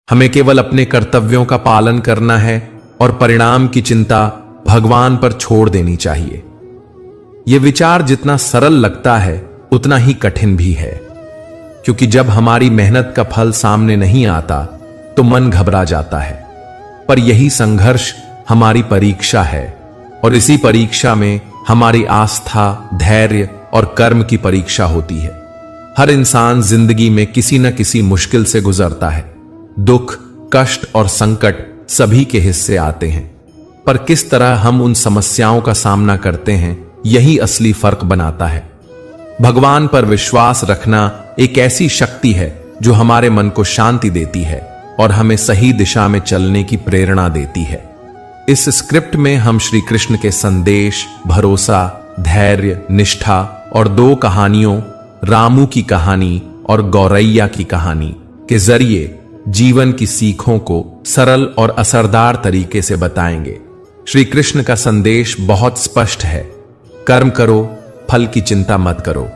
हमें केवल अपने कर्तव्यों का पालन करना है और परिणाम की चिंता भगवान पर छोड़ देनी चाहिए। यह विचार जितना सरल लगता है उतना ही कठिन भी है, क्योंकि जब हमारी मेहनत का फल सामने नहीं आता तो मन घबरा जाता है। पर यही संघर्ष हमारी परीक्षा है, और इसी परीक्षा में हमारी आस्था, धैर्य और कर्म की परीक्षा होती है। हर इंसान जिंदगी में किसी न किसी मुश्किल से गुजरता है। दुख, कष्ट और संकट सभी के हिस्से आते हैं, पर किस तरह हम उन समस्याओं का सामना करते हैं, यही असली फर्क बनाता है। भगवान पर विश्वास रखना एक ऐसी शक्ति है जो हमारे मन को शांति देती है और हमें सही दिशा में चलने की प्रेरणा देती है। इस स्क्रिप्ट में हम श्री कृष्ण के संदेश, भरोसा, धैर्य, निष्ठा और दो कहानियों, रामू की कहानी और गौरैया की कहानी के जरिए जीवन की सीखों को सरल और असरदार तरीके से बताएंगे। श्री कृष्ण का संदेश बहुत स्पष्ट है। कर्म करो, फल की चिंता मत करो।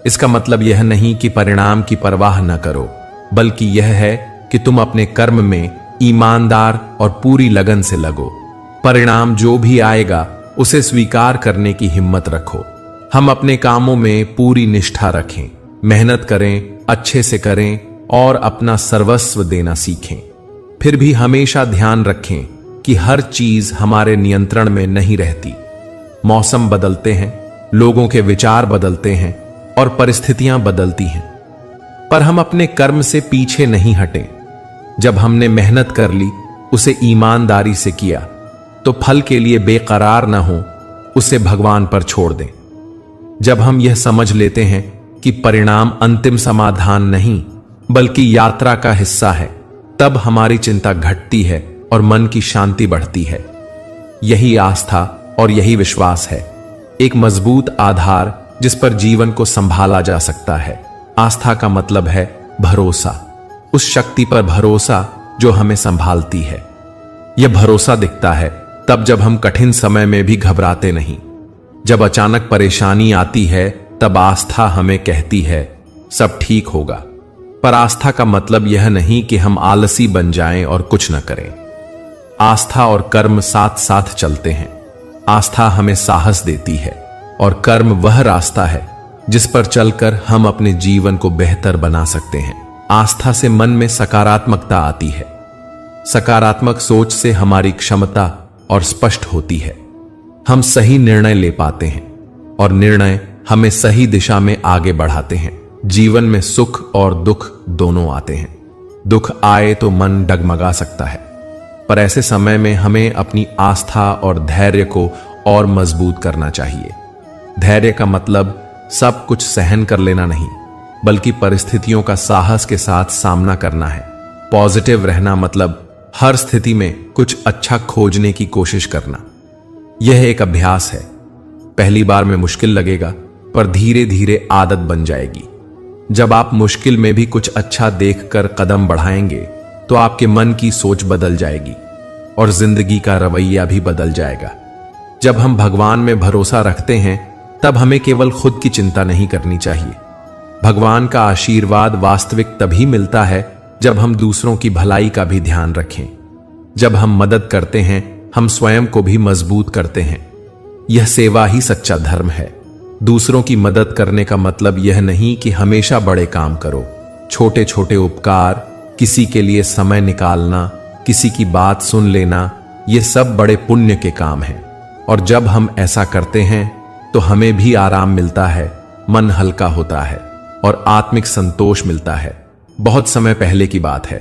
इसका मतलब यह नहीं कि परिणाम की परवाह न करो, बल्कि यह है कि तुम अपने कर्म में ईमानदार और पूरी लगन से लगो। परिणाम जो भी आएगा उसे स्वीकार करने की हिम्मत रखो। हम अपने कामों में पूरी निष्ठा रखें, मेहनत करें, अच्छे से करें और अपना सर्वस्व देना सीखें। फिर भी हमेशा ध्यान रखें कि हर चीज हमारे नियंत्रण में नहीं रहती। मौसम बदलते हैं, लोगों के विचार बदलते हैं और परिस्थितियां बदलती हैं, पर हम अपने कर्म से पीछे नहीं हटे। जब हमने मेहनत कर ली, उसे ईमानदारी से किया, तो फल के लिए बेकरार न हो, उसे भगवान पर छोड़ दें। जब हम यह समझ लेते हैं कि परिणाम अंतिम समाधान नहीं बल्कि यात्रा का हिस्सा है, तब हमारी चिंता घटती है और मन की शांति बढ़ती है। यही आस्था और यही विश्वास है, एक मजबूत आधार जिस पर जीवन को संभाला जा सकता है। आस्था का मतलब है भरोसा, उस शक्ति पर भरोसा जो हमें संभालती है। यह भरोसा दिखता है तब जब हम कठिन समय में भी घबराते नहीं। जब अचानक परेशानी आती है तब आस्था हमें कहती है सब ठीक होगा। पर आस्था का मतलब यह नहीं कि हम आलसी बन जाएं और कुछ न करें। आस्था और कर्म साथ साथ चलते हैं। आस्था हमें साहस देती है और कर्म वह रास्ता है जिस पर चलकर हम अपने जीवन को बेहतर बना सकते हैं। आस्था से मन में सकारात्मकता आती है। सकारात्मक सोच से हमारी क्षमता और स्पष्ट होती है। हम सही निर्णय ले पाते हैं और निर्णय हमें सही दिशा में आगे बढ़ाते हैं। जीवन में सुख और दुख दोनों आते हैं। दुख आए तो मन डगमगा सकता है, पर ऐसे समय में हमें अपनी आस्था और धैर्य को और मजबूत करना चाहिए। धैर्य का मतलब सब कुछ सहन कर लेना नहीं, बल्कि परिस्थितियों का साहस के साथ सामना करना है। पॉजिटिव रहना मतलब हर स्थिति में कुछ अच्छा खोजने की कोशिश करना। यह एक अभ्यास है। पहली बार में मुश्किल लगेगा, पर धीरे धीरे आदत बन जाएगी। जब आप मुश्किल में भी कुछ अच्छा देखकर कदम बढ़ाएंगे तो आपके मन की सोच बदल जाएगी और जिंदगी का रवैया भी बदल जाएगा। जब हम भगवान में भरोसा रखते हैं तब हमें केवल खुद की चिंता नहीं करनी चाहिए। भगवान का आशीर्वाद वास्तविक तभी मिलता है जब हम दूसरों की भलाई का भी ध्यान रखें। जब हम मदद करते हैं, हम स्वयं को भी मजबूत करते हैं। यह सेवा ही सच्चा धर्म है। दूसरों की मदद करने का मतलब यह नहीं कि हमेशा बड़े काम करो। छोटे छोटे उपकार, किसी के लिए समय निकालना, किसी की बात सुन लेना, ये सब बड़े पुण्य के काम हैं। और जब हम ऐसा करते हैं तो हमें भी आराम मिलता है, मन हल्का होता है और आत्मिक संतोष मिलता है। बहुत समय पहले की बात है।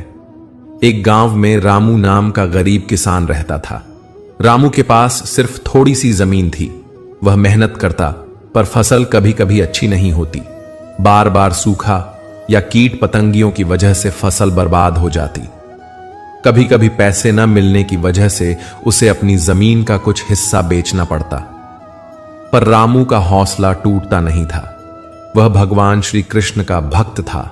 एक गांव में रामू नाम का गरीब किसान रहता था। रामू के पास सिर्फ थोड़ी सी जमीन थी। वह मेहनत करता, पर फसल कभी कभी अच्छी नहीं होती। बार बार सूखा या कीट पतंगियों की वजह से फसल बर्बाद हो जाती। कभी कभी पैसे न मिलने की वजह से उसे अपनी जमीन का कुछ हिस्सा बेचना पड़ता। पर रामू का हौसला टूटता नहीं था। वह भगवान श्री कृष्ण का भक्त था।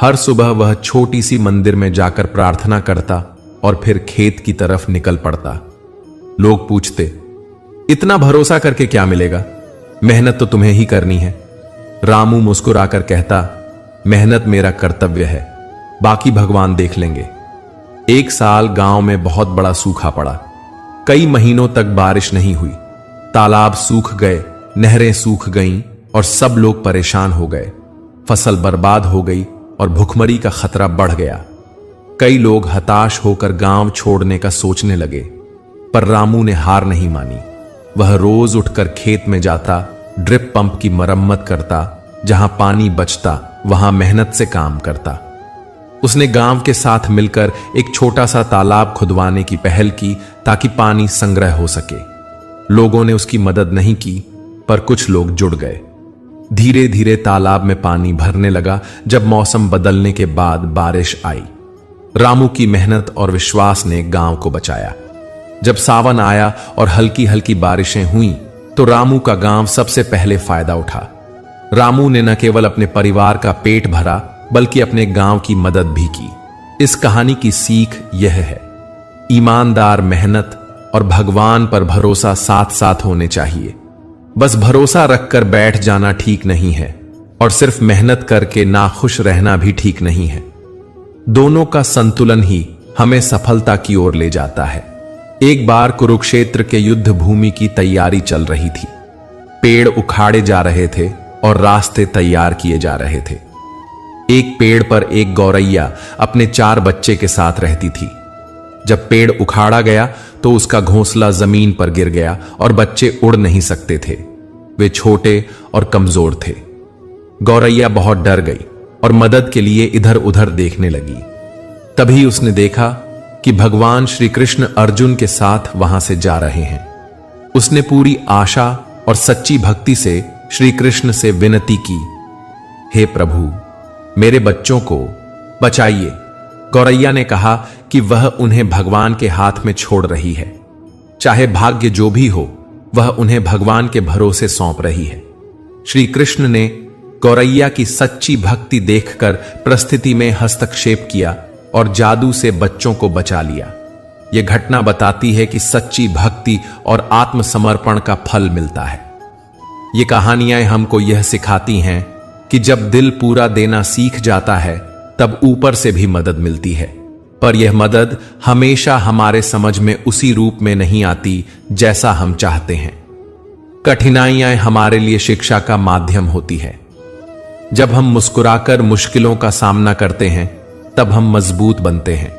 हर सुबह वह छोटी सी मंदिर में जाकर प्रार्थना करता और फिर खेत की तरफ निकल पड़ता। लोग पूछते, इतना भरोसा करके क्या मिलेगा? मेहनत तो तुम्हें ही करनी है। रामू मुस्कुराकर कहता, मेहनत मेरा कर्तव्य है, बाकी भगवान देख लेंगे। एक साल गांव में बहुत बड़ा सूखा पड़ा। कई महीनों तक बारिश नहीं हुई। तालाब सूख गए, नहरें सूख गईं और सब लोग परेशान हो गए। फसल बर्बाद हो गई और भुखमरी का खतरा बढ़ गया। कई लोग हताश होकर गांव छोड़ने का सोचने लगे, पर रामू ने हार नहीं मानी। वह रोज उठकर खेत में जाता, ड्रिप पंप की मरम्मत करता, जहां पानी बचता वहां मेहनत से काम करता। उसने गांव के साथ मिलकर एक छोटा सा तालाब खुदवाने की पहल की ताकि पानी संग्रह हो सके। लोगों ने उसकी मदद नहीं की, पर कुछ लोग जुड़ गए। धीरे धीरे तालाब में पानी भरने लगा। जब मौसम बदलने के बाद बारिश आई, रामू की मेहनत और विश्वास ने गांव को बचाया। जब सावन आया और हल्की हल्की बारिशें हुईं, तो रामू का गांव सबसे पहले फायदा उठा। रामू ने न केवल अपने परिवार का पेट भरा, बल्कि अपने गांव की मदद भी की। इस कहानी की सीख यह है, ईमानदार मेहनत और भगवान पर भरोसा साथ साथ होने चाहिए। बस भरोसा रखकर बैठ जाना ठीक नहीं है, और सिर्फ मेहनत करके नाखुश रहना भी ठीक नहीं है। दोनों का संतुलन ही हमें सफलता की ओर ले जाता है। एक बार कुरुक्षेत्र के युद्ध भूमि की तैयारी चल रही थी। पेड़ उखाड़े जा रहे थे और रास्ते तैयार किए जा रहे थे। एक पेड़ पर एक गौरैया अपने 4 बच्चे के साथ रहती थी। जब पेड़ उखाड़ा गया तो उसका घोंसला जमीन पर गिर गया और बच्चे उड़ नहीं सकते थे। वे छोटे और कमजोर थे। गौरैया बहुत डर गई और मदद के लिए इधर उधर देखने लगी। तभी उसने देखा कि भगवान श्री कृष्ण अर्जुन के साथ वहां से जा रहे हैं। उसने पूरी आशा और सच्ची भक्ति से श्री कृष्ण से विनती की, हे प्रभु, मेरे बच्चों को बचाइए। गौरैया ने कहा कि वह उन्हें भगवान के हाथ में छोड़ रही है। चाहे भाग्य जो भी हो, वह उन्हें भगवान के भरोसे सौंप रही है। श्री कृष्ण ने गौरैया की सच्ची भक्ति देखकर परिस्थिति में हस्तक्षेप किया और जादू से बच्चों को बचा लिया। यह घटना बताती है कि सच्ची भक्ति और आत्मसमर्पण का फल मिलता है। ये कहानियां हमको यह सिखाती हैं कि जब दिल पूरा देना सीख जाता है, तब ऊपर से भी मदद मिलती है। पर यह मदद हमेशा हमारे समझ में उसी रूप में नहीं आती जैसा हम चाहते हैं। कठिनाइयां हमारे लिए शिक्षा का माध्यम होती है। जब हम मुस्कुराकर मुश्किलों का सामना करते हैं, तब हम मजबूत बनते हैं।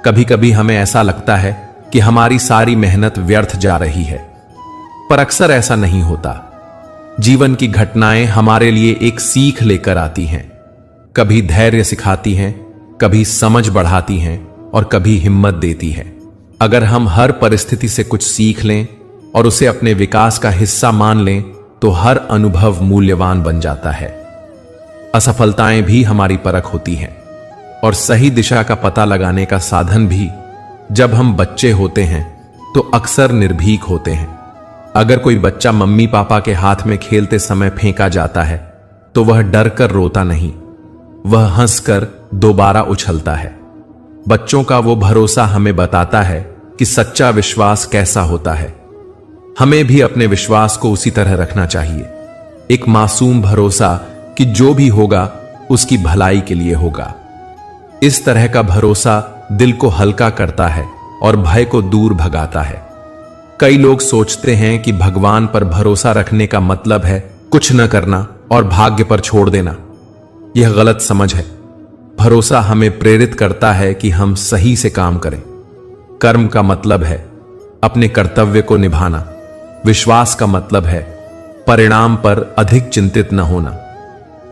कभी कभी हमें ऐसा लगता है कि हमारी सारी मेहनत व्यर्थ जा रही है, पर अक्सर ऐसा नहीं होता। जीवन की घटनाएं हमारे लिए एक सीख लेकर आती हैं। कभी धैर्य सिखाती हैं, कभी समझ बढ़ाती हैं और कभी हिम्मत देती है। अगर हम हर परिस्थिति से कुछ सीख लें और उसे अपने विकास का हिस्सा मान लें, तो हर अनुभव मूल्यवान बन जाता है। असफलताएं भी हमारी परख होती हैं और सही दिशा का पता लगाने का साधन भी। जब हम बच्चे होते हैं तो अक्सर निर्भीक होते हैं। अगर कोई बच्चा मम्मी पापा के हाथ में खेलते समय फेंका जाता है, तो वह डर कर रोता नहीं, वह हंसकर दोबारा उछलता है। बच्चों का वो भरोसा हमें बताता है कि सच्चा विश्वास कैसा होता है। हमें भी अपने विश्वास को उसी तरह रखना चाहिए, एक मासूम भरोसा कि जो भी होगा उसकी भलाई के लिए होगा। इस तरह का भरोसा दिल को हल्का करता है और भय को दूर भगाता है। कई लोग सोचते हैं कि भगवान पर भरोसा रखने का मतलब है कुछ न करना और भाग्य पर छोड़ देना। यह गलत समझ है। भरोसा हमें प्रेरित करता है कि हम सही से काम करें। कर्म का मतलब है अपने कर्तव्य को निभाना। विश्वास का मतलब है परिणाम पर अधिक चिंतित न होना।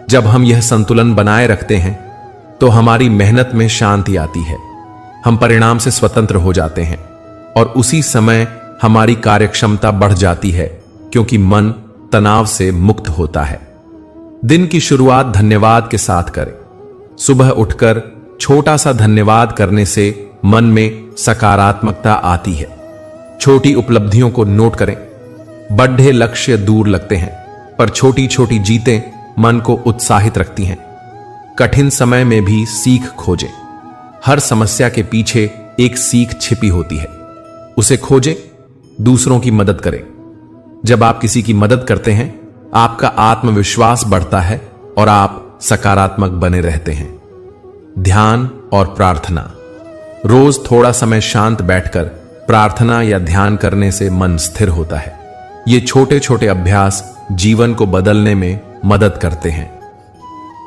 जब हम यह संतुलन बनाए रखते हैं, तो हमारी मेहनत में शांति आती है। हम परिणाम से स्वतंत्र हो जाते हैं और उसी समय हमारी कार्यक्षमता बढ़ जाती है, क्योंकि मन तनाव से मुक्त होता है। दिन की शुरुआत धन्यवाद के साथ करें। सुबह उठकर छोटा सा धन्यवाद करने से मन में सकारात्मकता आती है। छोटी उपलब्धियों को नोट करें। बड़े लक्ष्य दूर लगते हैं, पर छोटी छोटी जीतें मन को उत्साहित रखती हैं। कठिन समय में भी सीख खोजें। हर समस्या के पीछे एक सीख छिपी होती है, उसे खोजें। दूसरों की मदद करें। जब आप किसी की मदद करते हैं, आपका आत्मविश्वास बढ़ता है और आप सकारात्मक बने रहते हैं। ध्यान और प्रार्थना। रोज थोड़ा समय शांत बैठकर प्रार्थना या ध्यान करने से मन स्थिर होता है। ये छोटे छोटे अभ्यास जीवन को बदलने में मदद करते हैं।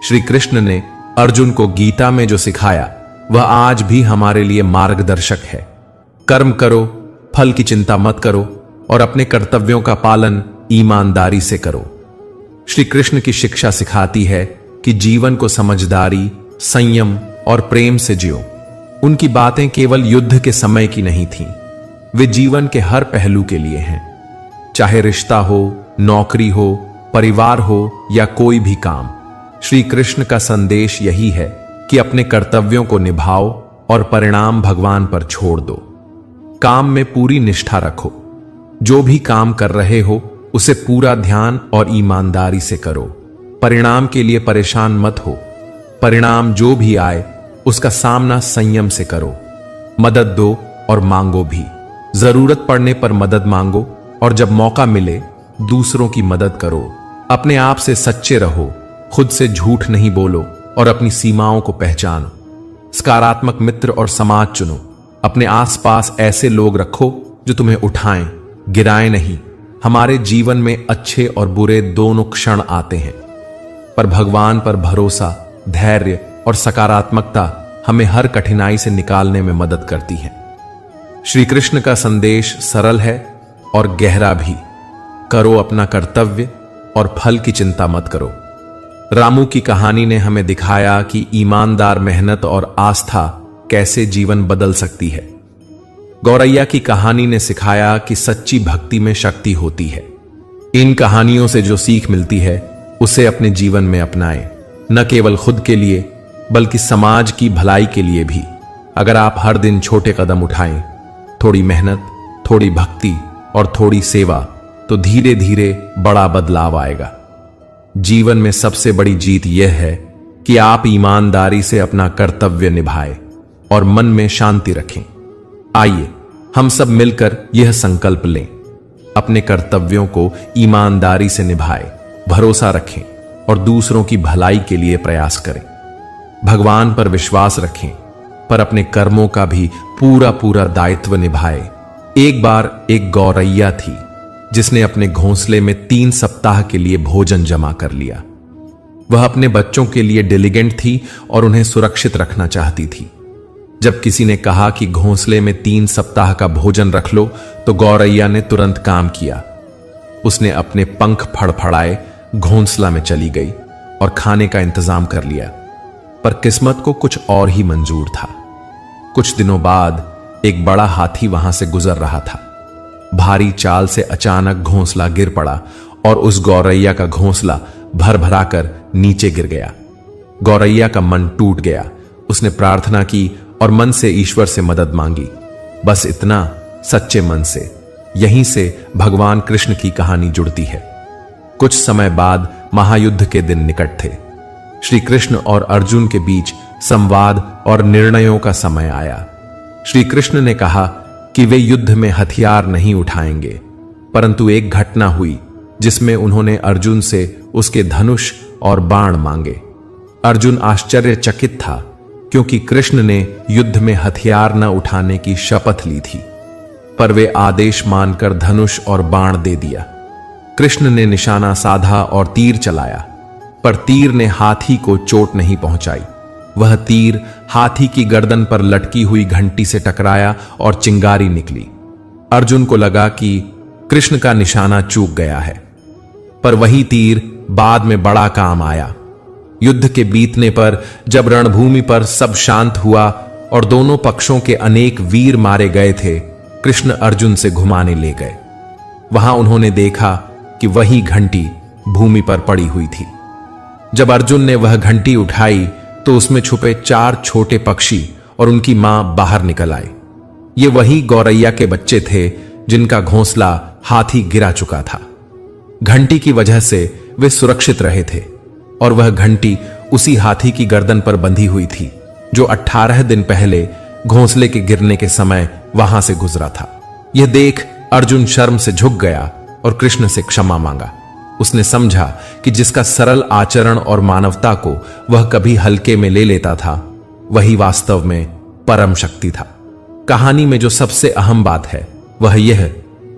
श्री कृष्ण ने अर्जुन को गीता में जो सिखाया वह आज भी हमारे लिए मार्गदर्शक है। कर्म करो, फल की चिंता मत करो और अपने कर्तव्यों का पालन ईमानदारी से करो। श्री कृष्ण की शिक्षा सिखाती है कि जीवन को समझदारी, संयम और प्रेम से जियो। उनकी बातें केवल युद्ध के समय की नहीं थीं, वे जीवन के हर पहलू के लिए हैं। चाहे रिश्ता हो, नौकरी हो, परिवार हो या कोई भी काम, श्री कृष्ण का संदेश यही है कि अपने कर्तव्यों को निभाओ और परिणाम भगवान पर छोड़ दो। काम में पूरी निष्ठा रखो। जो भी काम कर रहे हो उसे पूरा ध्यान और ईमानदारी से करो। परिणाम के लिए परेशान मत हो। परिणाम जो भी आए उसका सामना संयम से करो। मदद दो और मांगो भी। जरूरत पड़ने पर मदद मांगो और जब मौका मिले दूसरों की मदद करो। अपने आप से सच्चे रहो, खुद से झूठ नहीं बोलो और अपनी सीमाओं को पहचानो। सकारात्मक मित्र और समाज चुनो। अपने आसपास ऐसे लोग रखो जो तुम्हें उठाएं, गिराएं नहीं। हमारे जीवन में अच्छे और बुरे दोनों क्षण आते हैं, पर भगवान पर भरोसा, धैर्य और सकारात्मकता हमें हर कठिनाई से निकालने में मदद करती है। श्री कृष्ण का संदेश सरल है और गहरा भी। करो अपना कर्तव्य और फल की चिंता मत करो। रामू की कहानी ने हमें दिखाया कि ईमानदार मेहनत और आस्था कैसे जीवन बदल सकती है। गौरैया की कहानी ने सिखाया कि सच्ची भक्ति में शक्ति होती है। इन कहानियों से जो सीख मिलती है उसे अपने जीवन में अपनाएं, न केवल खुद के लिए बल्कि समाज की भलाई के लिए भी। अगर आप हर दिन छोटे कदम उठाएं, थोड़ी मेहनत, थोड़ी भक्ति और थोड़ी सेवा, तो धीरे धीरे बड़ा बदलाव आएगा। जीवन में सबसे बड़ी जीत यह है कि आप ईमानदारी से अपना कर्तव्य निभाएं और मन में शांति रखें। आइए हम सब मिलकर यह संकल्प लें, अपने कर्तव्यों को ईमानदारी से निभाएं, भरोसा रखें और दूसरों की भलाई के लिए प्रयास करें। भगवान पर विश्वास रखें, पर अपने कर्मों का भी पूरा पूरा दायित्व निभाएं। एक बार एक गौरैया थी जिसने अपने घोंसले में 3 सप्ताह के लिए भोजन जमा कर लिया। वह अपने बच्चों के लिए डिलिगेंट थी और उन्हें सुरक्षित रखना चाहती थी। जब किसी ने कहा कि घोंसले में 3 सप्ताह का भोजन रख लो, तो गौरैया ने तुरंत काम किया। उसने अपने पंख फड़फड़ाए, घोंसला में चली गई और खाने का इंतजाम कर लिया। पर किस्मत को कुछ और ही मंजूर था। कुछ दिनों बाद एक बड़ा हाथी वहां से गुजर रहा था। भारी चाल से अचानक घोंसला गिर पड़ा और उस गौरैया का घोंसला भर भरा कर नीचे गिर गया। गौरैया का मन टूट गया। उसने प्रार्थना की और मन से ईश्वर से मदद मांगी। बस इतना, सच्चे मन से। यहीं से भगवान कृष्ण की कहानी जुड़ती है। कुछ समय बाद महायुद्ध के दिन निकट थे। श्री कृष्ण और अर्जुन के बीच संवाद और निर्णयों का समय आया। श्री कृष्ण ने कहा कि वे युद्ध में हथियार नहीं उठाएंगे, परंतु एक घटना हुई जिसमें उन्होंने अर्जुन से उसके धनुष और बाण मांगे। अर्जुन आश्चर्यचकित था, क्योंकि कृष्ण ने युद्ध में हथियार न उठाने की शपथ ली थी, पर वे आदेश मानकर धनुष और बाण दे दिया। कृष्ण ने निशाना साधा और तीर चलाया, पर तीर ने हाथी को चोट नहीं पहुंचाई। वह तीर हाथी की गर्दन पर लटकी हुई घंटी से टकराया और चिंगारी निकली। अर्जुन को लगा कि कृष्ण का निशाना चूक गया है, पर वही तीर बाद में बड़ा काम आया। युद्ध के बीतने पर जब रणभूमि पर सब शांत हुआ और दोनों पक्षों के अनेक वीर मारे गए थे, कृष्ण अर्जुन से घुमाने ले गए। वहां उन्होंने देखा कि वही घंटी भूमि पर पड़ी हुई थी। जब अर्जुन ने वह घंटी उठाई तो उसमें छुपे 4 छोटे पक्षी और उनकी मां बाहर निकल आए। ये वही गौरैया के बच्चे थे जिनका घोंसला हाथी गिरा चुका था। घंटी की वजह से वे सुरक्षित रहे थे और वह घंटी उसी हाथी की गर्दन पर बंधी हुई थी जो 18 दिन पहले घोंसले के गिरने के समय वहां से गुजरा था। यह देख अर्जुन शर्म से झुक गया और कृष्ण से क्षमा मांगा। उसने समझा कि जिसका सरल आचरण और मानवता को वह कभी हल्के में ले लेता था, वही वास्तव में परम शक्ति था। कहानी में जो सबसे अहम बात है वह यह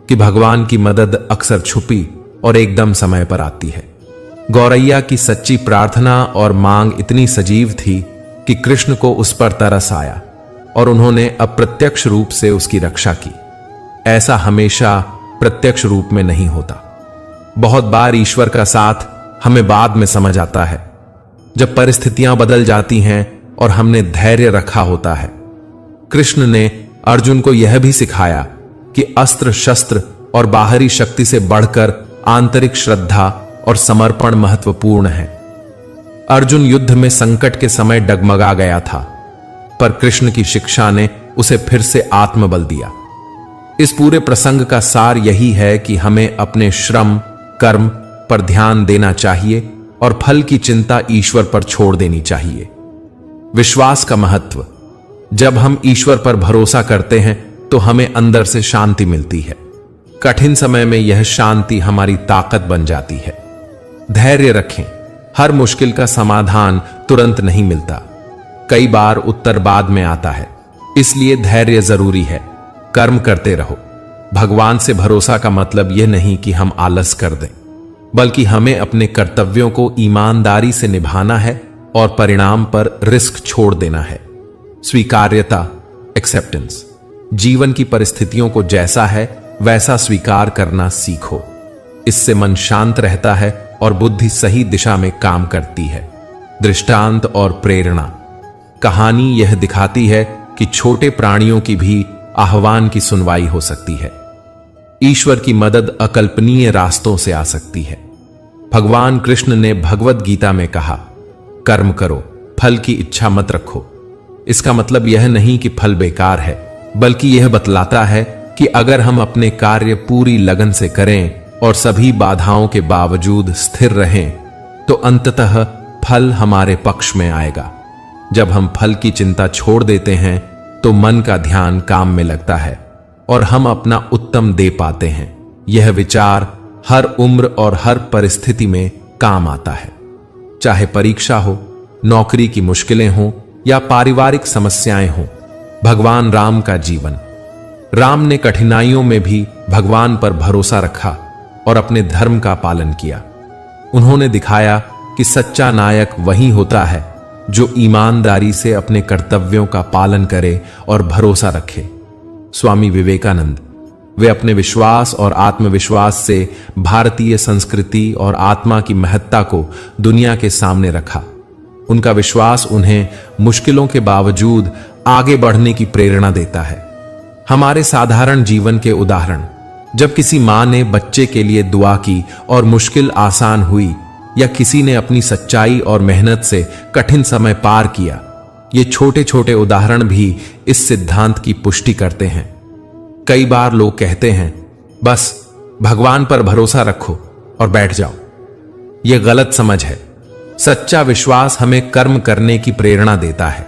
कि भगवान की मदद अक्सर छुपी और एकदम समय पर आती है। गौरैया की सच्ची प्रार्थना और मांग इतनी सजीव थी कि कृष्ण को उस पर तरस आया और उन्होंने अप्रत्यक्ष रूप से उसकी रक्षा की। ऐसा हमेशा प्रत्यक्ष रूप में नहीं होता। बहुत बार ईश्वर का साथ हमें बाद में समझ आता है, जब परिस्थितियां बदल जाती हैं और हमने धैर्य रखा होता है। कृष्ण ने अर्जुन को यह भी सिखाया कि अस्त्र शस्त्र और बाहरी शक्ति से बढ़कर आंतरिक श्रद्धा और समर्पण महत्वपूर्ण है। अर्जुन युद्ध में संकट के समय डगमगा गया था, पर कृष्ण की शिक्षा ने उसे फिर से आत्मबल दिया। इस पूरे प्रसंग का सार यही है कि हमें अपने श्रम कर्म पर ध्यान देना चाहिए और फल की चिंता ईश्वर पर छोड़ देनी चाहिए। विश्वास का महत्व। जब हम ईश्वर पर भरोसा करते हैं तो हमें अंदर से शांति मिलती है। कठिन समय में यह शांति हमारी ताकत बन जाती है। धैर्य रखें। हर मुश्किल का समाधान तुरंत नहीं मिलता, कई बार उत्तर बाद में आता है, इसलिए धैर्य जरूरी है। कर्म करते रहो। भगवान से भरोसा का मतलब यह नहीं कि हम आलस कर दें, बल्कि हमें अपने कर्तव्यों को ईमानदारी से निभाना है और परिणाम पर रिस्क छोड़ देना है। स्वीकार्यता, एक्सेप्टेंस। जीवन की परिस्थितियों को जैसा है वैसा स्वीकार करना सीखो। इससे मन शांत रहता है और बुद्धि सही दिशा में काम करती है। दृष्टांत और प्रेरणा। कहानी यह दिखाती है कि छोटे प्राणियों की भी आह्वान की सुनवाई हो सकती है। ईश्वर की मदद अकल्पनीय रास्तों से आ सकती है। भगवान कृष्ण ने भगवत गीता में कहा, कर्म करो, फल की इच्छा मत रखो। इसका मतलब यह नहीं कि फल बेकार है, बल्कि यह बतलाता है कि अगर हम अपने कार्य पूरी लगन से करें और सभी बाधाओं के बावजूद स्थिर रहें, तो अंततः फल हमारे पक्ष में आएगा। जब हम फल की चिंता छोड़ देते हैं तो मन का ध्यान काम में लगता है और हम अपना उत्तम दे पाते हैं। यह विचार हर उम्र और हर परिस्थिति में काम आता है, चाहे परीक्षा हो, नौकरी की मुश्किलें हों या पारिवारिक समस्याएं हों। भगवान राम का जीवन। राम ने कठिनाइयों में भी भगवान पर भरोसा रखा और अपने धर्म का पालन किया। उन्होंने दिखाया कि सच्चा नायक वही होता है जो ईमानदारी से अपने कर्तव्यों का पालन करे और भरोसा रखे। स्वामी विवेकानंद। वे अपने विश्वास और आत्मविश्वास से भारतीय संस्कृति और आत्मा की महत्ता को दुनिया के सामने रखा। उनका विश्वास उन्हें मुश्किलों के बावजूद आगे बढ़ने की प्रेरणा देता है। हमारे साधारण जीवन के उदाहरण। जब किसी मां ने बच्चे के लिए दुआ की और मुश्किल आसान हुई, या किसी ने अपनी सच्चाई और मेहनत से कठिन समय पार किया, ये छोटे छोटे उदाहरण भी इस सिद्धांत की पुष्टि करते हैं। कई बार लोग कहते हैं, बस भगवान पर भरोसा रखो और बैठ जाओ। यह गलत समझ है। सच्चा विश्वास हमें कर्म करने की प्रेरणा देता है।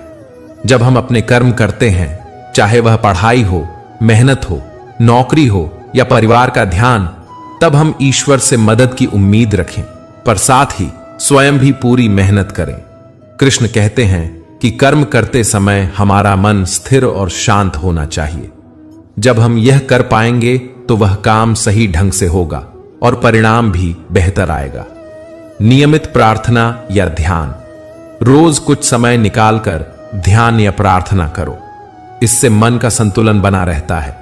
जब हम अपने कर्म करते हैं, चाहे वह पढ़ाई हो, मेहनत हो, नौकरी हो या परिवार का ध्यान, तब हम ईश्वर से मदद की उम्मीद रखें, पर साथ ही स्वयं भी पूरी मेहनत करें। कृष्ण कहते हैं कि कर्म करते समय हमारा मन स्थिर और शांत होना चाहिए। जब हम यह कर पाएंगे तो वह काम सही ढंग से होगा और परिणाम भी बेहतर आएगा। नियमित प्रार्थना या ध्यान। रोज कुछ समय निकालकर ध्यान या प्रार्थना करो। इससे मन का संतुलन बना रहता है।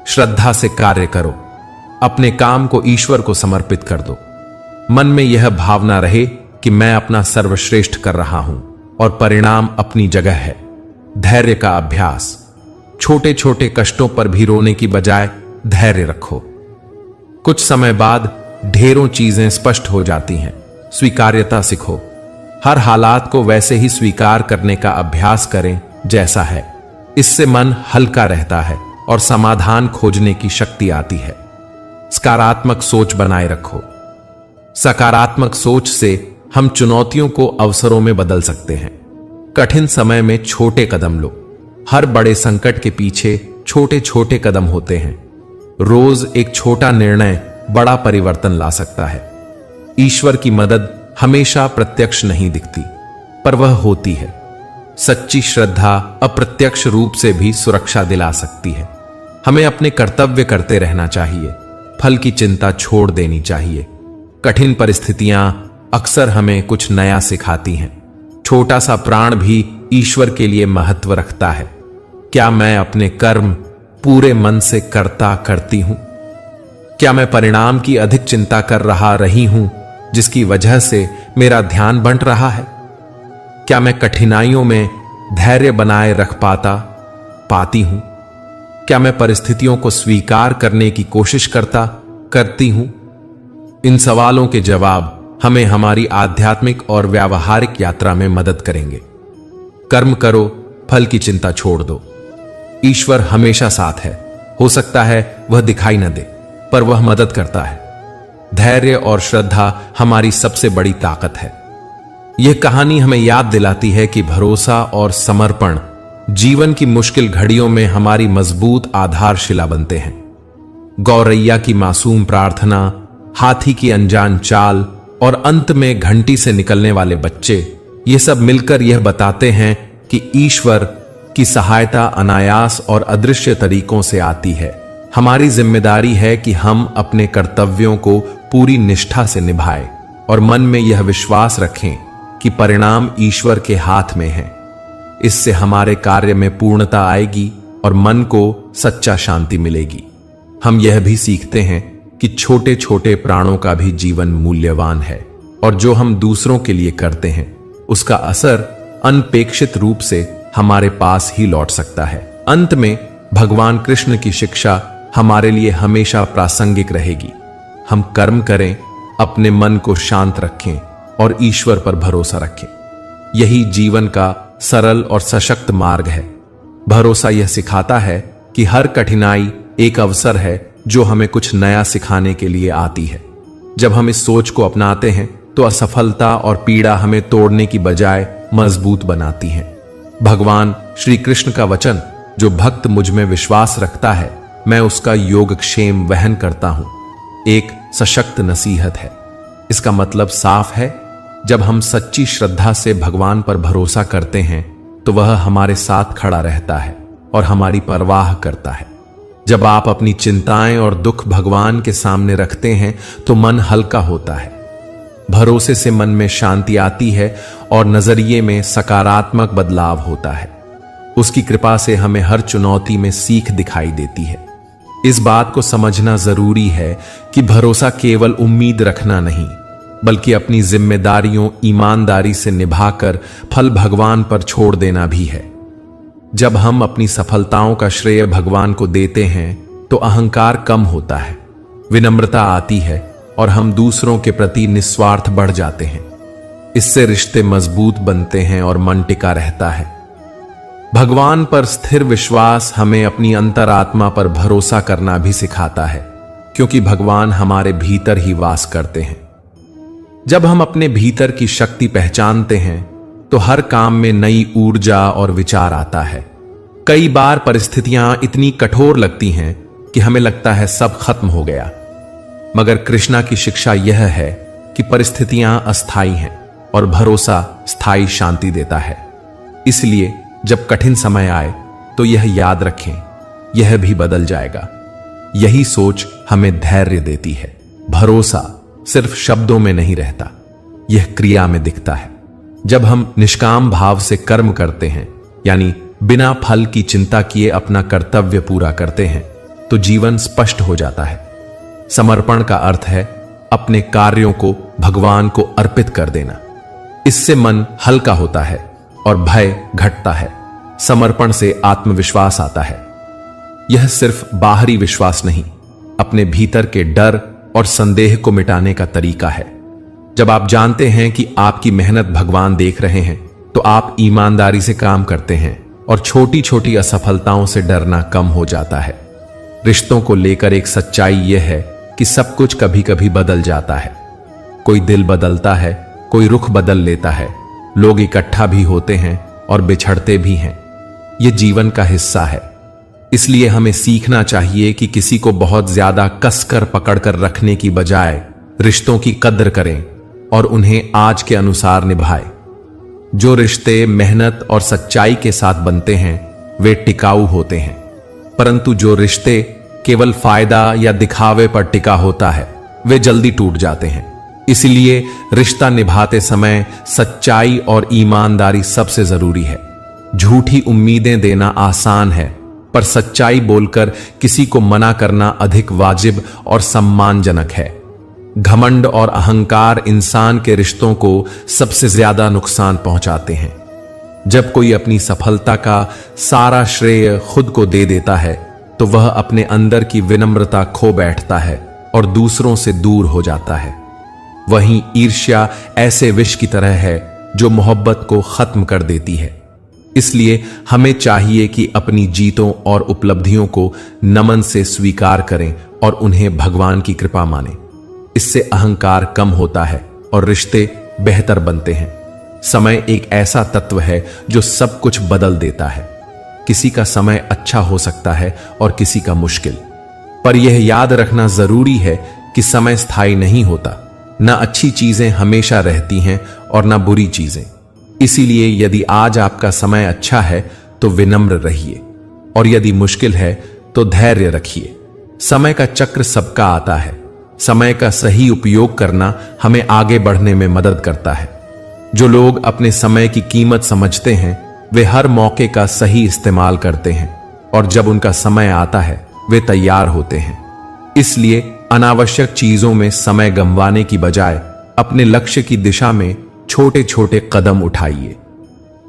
श्रद्धा से कार्य करो। अपने काम को ईश्वर को समर्पित कर दो। मन में यह भावना रहे कि मैं अपना सर्वश्रेष्ठ कर रहा हूं और परिणाम अपनी जगह है। धैर्य का अभ्यास। छोटे छोटे कष्टों पर भी रोने की बजाय धैर्य रखो। कुछ समय बाद ढेरों चीजें स्पष्ट हो जाती हैं। स्वीकार्यता सीखो। हर हालात को वैसे ही स्वीकार करने का अभ्यास करें जैसा है। इससे मन हल्का रहता है और समाधान खोजने की शक्ति आती है। सकारात्मक सोच बनाए रखो। सकारात्मक सोच से हम चुनौतियों को अवसरों में बदल सकते हैं। कठिन समय में छोटे कदम लो। हर बड़े संकट के पीछे छोटे छोटे कदम होते हैं। रोज एक छोटा निर्णय बड़ा परिवर्तन ला सकता है। ईश्वर की मदद हमेशा प्रत्यक्ष नहीं दिखती, पर वह होती है। सच्ची श्रद्धा अप्रत्यक्ष रूप से भी सुरक्षा दिला सकती है। हमें अपने कर्तव्य करते रहना चाहिए, फल की चिंता छोड़ देनी चाहिए। कठिन परिस्थितियां अक्सर हमें कुछ नया सिखाती हैं। छोटा सा प्राण भी ईश्वर के लिए महत्व रखता है। क्या मैं अपने कर्म पूरे मन से करती हूं? क्या मैं परिणाम की अधिक चिंता कर रही हूं, जिसकी वजह से मेरा ध्यान बंट रहा है? क्या मैं कठिनाइयों में धैर्य बनाए रख पाती हूं? क्या मैं परिस्थितियों को स्वीकार करने की कोशिश करती हूं? इन सवालों के जवाब हमें हमारी आध्यात्मिक और व्यावहारिक यात्रा में मदद करेंगे। कर्म करो, फल की चिंता छोड़ दो। ईश्वर हमेशा साथ है। हो सकता है वह दिखाई न दे, पर वह मदद करता है। धैर्य और श्रद्धा हमारी सबसे बड़ी ताकत है। यह कहानी हमें याद दिलाती है कि भरोसा और समर्पण जीवन की मुश्किल घड़ियों में हमारी मजबूत आधारशिला बनते हैं। गौरैया की मासूम प्रार्थना, हाथी की अनजान चाल और अंत में घंटी से निकलने वाले बच्चे, ये सब मिलकर यह बताते हैं कि ईश्वर की सहायता अनायास और अदृश्य तरीकों से आती है। हमारी जिम्मेदारी है कि हम अपने कर्तव्यों को पूरी निष्ठा से निभाएं और मन में यह विश्वास रखें कि परिणाम ईश्वर के हाथ में है। इससे हमारे कार्य में पूर्णता आएगी और मन को सच्चा शांति मिलेगी। हम यह भी सीखते हैं कि छोटे छोटे प्राणों का भी जीवन मूल्यवान है और जो हम दूसरों के लिए करते हैं उसका असर अनपेक्षित रूप से हमारे पास ही लौट सकता है। अंत में भगवान कृष्ण की शिक्षा हमारे लिए हमेशा प्रासंगिक रहेगी। हम कर्म करें, अपने मन को शांत रखें और ईश्वर पर भरोसा रखें। यही जीवन का सरल और सशक्त मार्ग है। भरोसा यह सिखाता है कि हर कठिनाई एक अवसर है जो हमें कुछ नया सिखाने के लिए आती है। जब हम इस सोच को अपनाते हैं तो असफलता और पीड़ा हमें तोड़ने की बजाय मजबूत बनाती हैं। भगवान श्री कृष्ण का वचन, जो भक्त मुझ में विश्वास रखता है मैं उसका योगक्षेम वहन करता हूं, एक सशक्त नसीहत है। इसका मतलब साफ है, जब हम सच्ची श्रद्धा से भगवान पर भरोसा करते हैं तो वह हमारे साथ खड़ा रहता है और हमारी परवाह करता है। जब आप अपनी चिंताएं और दुख भगवान के सामने रखते हैं तो मन हल्का होता है। भरोसे से मन में शांति आती है और नजरिए में सकारात्मक बदलाव होता है। उसकी कृपा से हमें हर चुनौती में सीख दिखाई देती है। इस बात को समझना जरूरी है कि भरोसा केवल उम्मीद रखना नहीं, बल्कि अपनी जिम्मेदारियों ईमानदारी से निभाकर फल भगवान पर छोड़ देना भी है। जब हम अपनी सफलताओं का श्रेय भगवान को देते हैं तो अहंकार कम होता है, विनम्रता आती है और हम दूसरों के प्रति निस्वार्थ बढ़ जाते हैं। इससे रिश्ते मजबूत बनते हैं और मन टिका रहता है। भगवान पर स्थिर विश्वास हमें अपनी अंतरात्मा पर भरोसा करना भी सिखाता है, क्योंकि भगवान हमारे भीतर ही वास करते हैं। जब हम अपने भीतर की शक्ति पहचानते हैं तो हर काम में नई ऊर्जा और विचार आता है। कई बार परिस्थितियां इतनी कठोर लगती हैं कि हमें लगता है सब खत्म हो गया, मगर कृष्णा की शिक्षा यह है कि परिस्थितियां अस्थायी हैं और भरोसा स्थायी शांति देता है। इसलिए जब कठिन समय आए तो यह याद रखें, यह भी बदल जाएगा। यही सोच हमें धैर्य देती है। भरोसा सिर्फ शब्दों में नहीं रहता, यह क्रिया में दिखता है। जब हम निष्काम भाव से कर्म करते हैं, यानी बिना फल की चिंता किए अपना कर्तव्य पूरा करते हैं, तो जीवन स्पष्ट हो जाता है। समर्पण का अर्थ है अपने कार्यों को भगवान को अर्पित कर देना। इससे मन हल्का होता है और भय घटता है। समर्पण से आत्मविश्वास आता है। यह सिर्फ बाहरी विश्वास नहीं, अपने भीतर के डर और संदेह को मिटाने का तरीका है। जब आप जानते हैं कि आपकी मेहनत भगवान देख रहे हैं, तो आप ईमानदारी से काम करते हैं और छोटी छोटी असफलताओं से डरना कम हो जाता है। रिश्तों को लेकर एक सच्चाई यह है कि सब कुछ कभी कभी बदल जाता है। कोई दिल बदलता है, कोई रुख बदल लेता है, लोग इकट्ठा भी होते हैं और बिछड़ते भी हैं। यह जीवन का हिस्सा है। इसलिए हमें सीखना चाहिए कि किसी को बहुत ज्यादा कसकर पकड़कर रखने की बजाय रिश्तों की कद्र करें और उन्हें आज के अनुसार निभाएं। जो रिश्ते मेहनत और सच्चाई के साथ बनते हैं वे टिकाऊ होते हैं, परंतु जो रिश्ते केवल फायदा या दिखावे पर टिका होता है वे जल्दी टूट जाते हैं। इसलिए रिश्ता निभाते समय सच्चाई और ईमानदारी सबसे जरूरी है। झूठी उम्मीदें देना आसान है, पर सच्चाई बोलकर किसी को मना करना अधिक वाजिब और सम्मानजनक है। घमंड और अहंकार इंसान के रिश्तों को सबसे ज्यादा नुकसान पहुंचाते हैं। जब कोई अपनी सफलता का सारा श्रेय खुद को दे देता है तो वह अपने अंदर की विनम्रता खो बैठता है और दूसरों से दूर हो जाता है। वहीं ईर्ष्या ऐसे विष की तरह है जो मोहब्बत को खत्म कर देती है। इसलिए हमें चाहिए कि अपनी जीतों और उपलब्धियों को नमन से स्वीकार करें और उन्हें भगवान की कृपा मानें। इससे अहंकार कम होता है और रिश्ते बेहतर बनते हैं। समय एक ऐसा तत्व है जो सब कुछ बदल देता है। किसी का समय अच्छा हो सकता है और किसी का मुश्किल, पर यह याद रखना जरूरी है कि समय स्थायी नहीं होता। न अच्छी चीजें हमेशा रहती हैं और न बुरी चीजें। इसीलिए यदि आज आपका समय अच्छा है तो विनम्र रहिए, और यदि मुश्किल है तो धैर्य रखिए। समय का चक्र सबका आता है। समय का सही उपयोग करना हमें आगे बढ़ने में मदद करता है। जो लोग अपने समय की कीमत समझते हैं वे हर मौके का सही इस्तेमाल करते हैं, और जब उनका समय आता है वे तैयार होते हैं। इसलिए अनावश्यक चीजों में समय गंवाने की बजाय अपने लक्ष्य की दिशा में छोटे छोटे कदम उठाइए।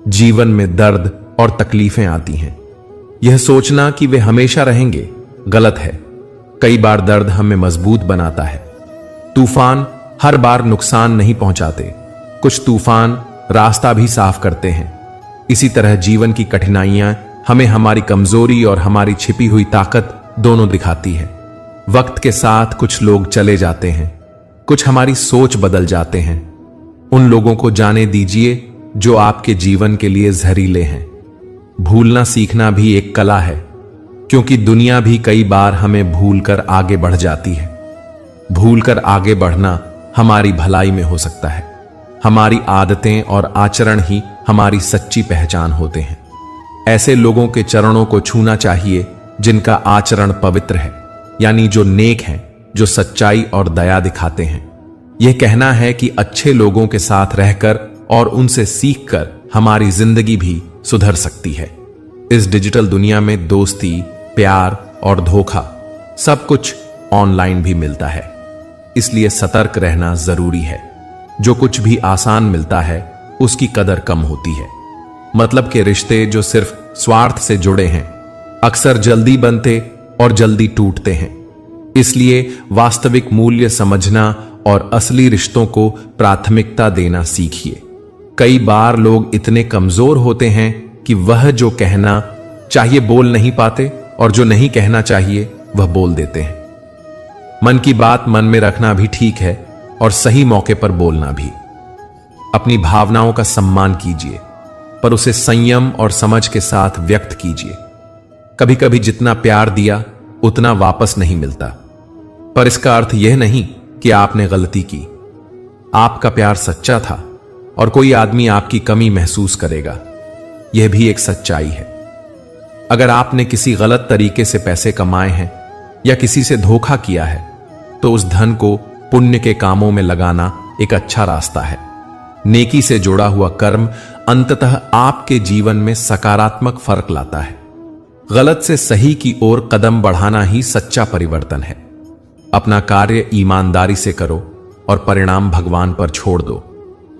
जीवन में दर्द और तकलीफें आती हैं। यह सोचना कि वे हमेशा रहेंगे गलत है। कई बार दर्द हमें मजबूत बनाता है। तूफान हर बार नुकसान नहीं पहुंचाते, कुछ तूफान रास्ता भी साफ करते हैं। इसी तरह जीवन की कठिनाइयां हमें हमारी कमजोरी और हमारी छिपी हुई ताकत दोनों दिखाती है। वक्त के साथ कुछ लोग चले जाते हैं, कुछ हमारी सोच बदल जाते हैं। उन लोगों को जाने दीजिए जो आपके जीवन के लिए जहरीले हैं। भूलना सीखना भी एक कला है, क्योंकि दुनिया भी कई बार हमें भूलकर आगे बढ़ जाती है। भूलकर आगे बढ़ना हमारी भलाई में हो सकता है। हमारी आदतें और आचरण ही हमारी सच्ची पहचान होते हैं। ऐसे लोगों के चरणों को छूना चाहिए जिनका आचरण पवित्र है, यानी जो नेक हैं, जो सच्चाई और दया दिखाते हैं। यह कहना है कि अच्छे लोगों के साथ रहकर और उनसे सीखकर हमारी जिंदगी भी सुधर सकती है। इस डिजिटल दुनिया में दोस्ती, प्यार और धोखा सब कुछ ऑनलाइन भी मिलता है, इसलिए सतर्क रहना जरूरी है। जो कुछ भी आसान मिलता है उसकी कदर कम होती है। मतलब के रिश्ते जो सिर्फ स्वार्थ से जुड़े हैं अक्सर जल्दी बनते और जल्दी टूटते हैं। इसलिए वास्तविक मूल्य समझना और असली रिश्तों को प्राथमिकता देना सीखिए। कई बार लोग इतने कमजोर होते हैं कि वह जो कहना चाहिए बोल नहीं पाते, और जो नहीं कहना चाहिए वह बोल देते हैं। मन की बात मन में रखना भी ठीक है और सही मौके पर बोलना भी। अपनी भावनाओं का सम्मान कीजिए, पर उसे संयम और समझ के साथ व्यक्त कीजिए। कभी कभी जितना प्यार दिया उतना वापस नहीं मिलता, पर इसका अर्थ यह नहीं कि आपने गलती की। आपका प्यार सच्चा था और कोई आदमी आपकी कमी महसूस करेगा, यह भी एक सच्चाई है। अगर आपने किसी गलत तरीके से पैसे कमाए हैं या किसी से धोखा किया है तो उस धन को पुण्य के कामों में लगाना एक अच्छा रास्ता है। नेकी से जुड़ा हुआ कर्म अंततः आपके जीवन में सकारात्मक फर्क लाता है। गलत से सही की ओर कदम बढ़ाना ही सच्चा परिवर्तन है। अपना कार्य ईमानदारी से करो और परिणाम भगवान पर छोड़ दो।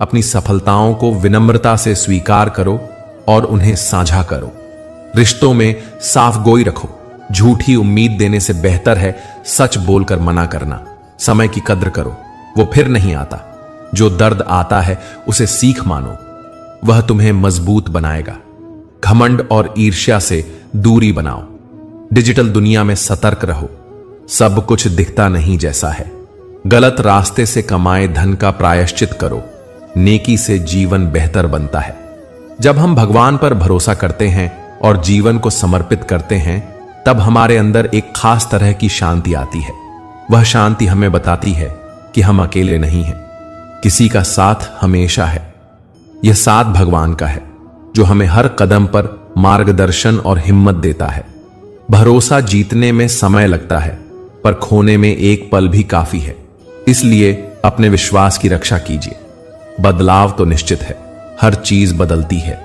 अपनी सफलताओं को विनम्रता से स्वीकार करो और उन्हें साझा करो। रिश्तों में साफ गोई रखो। झूठी उम्मीद देने से बेहतर है सच बोलकर मना करना। समय की कद्र करो, वो फिर नहीं आता। जो दर्द आता है उसे सीख मानो, वह तुम्हें मजबूत बनाएगा। घमंड और ईर्ष्या से दूरी बनाओ। डिजिटल दुनिया में सतर्क रहो। सब कुछ दिखता नहीं जैसा है। गलत रास्ते से कमाए धन का प्रायश्चित करो। नेकी से जीवन बेहतर बनता है। जब हम भगवान पर भरोसा करते हैं और जीवन को समर्पित करते हैं तब हमारे अंदर एक खास तरह की शांति आती है। वह शांति हमें बताती है कि हम अकेले नहीं हैं, किसी का साथ हमेशा है। यह साथ भगवान का है जो हमें हर कदम पर मार्गदर्शन और हिम्मत देता है। भरोसा जीतने में समय लगता है, पर खोने में एक पल भी काफी है। इसलिए अपने विश्वास की रक्षा कीजिए। बदलाव तो निश्चित है, हर चीज बदलती है,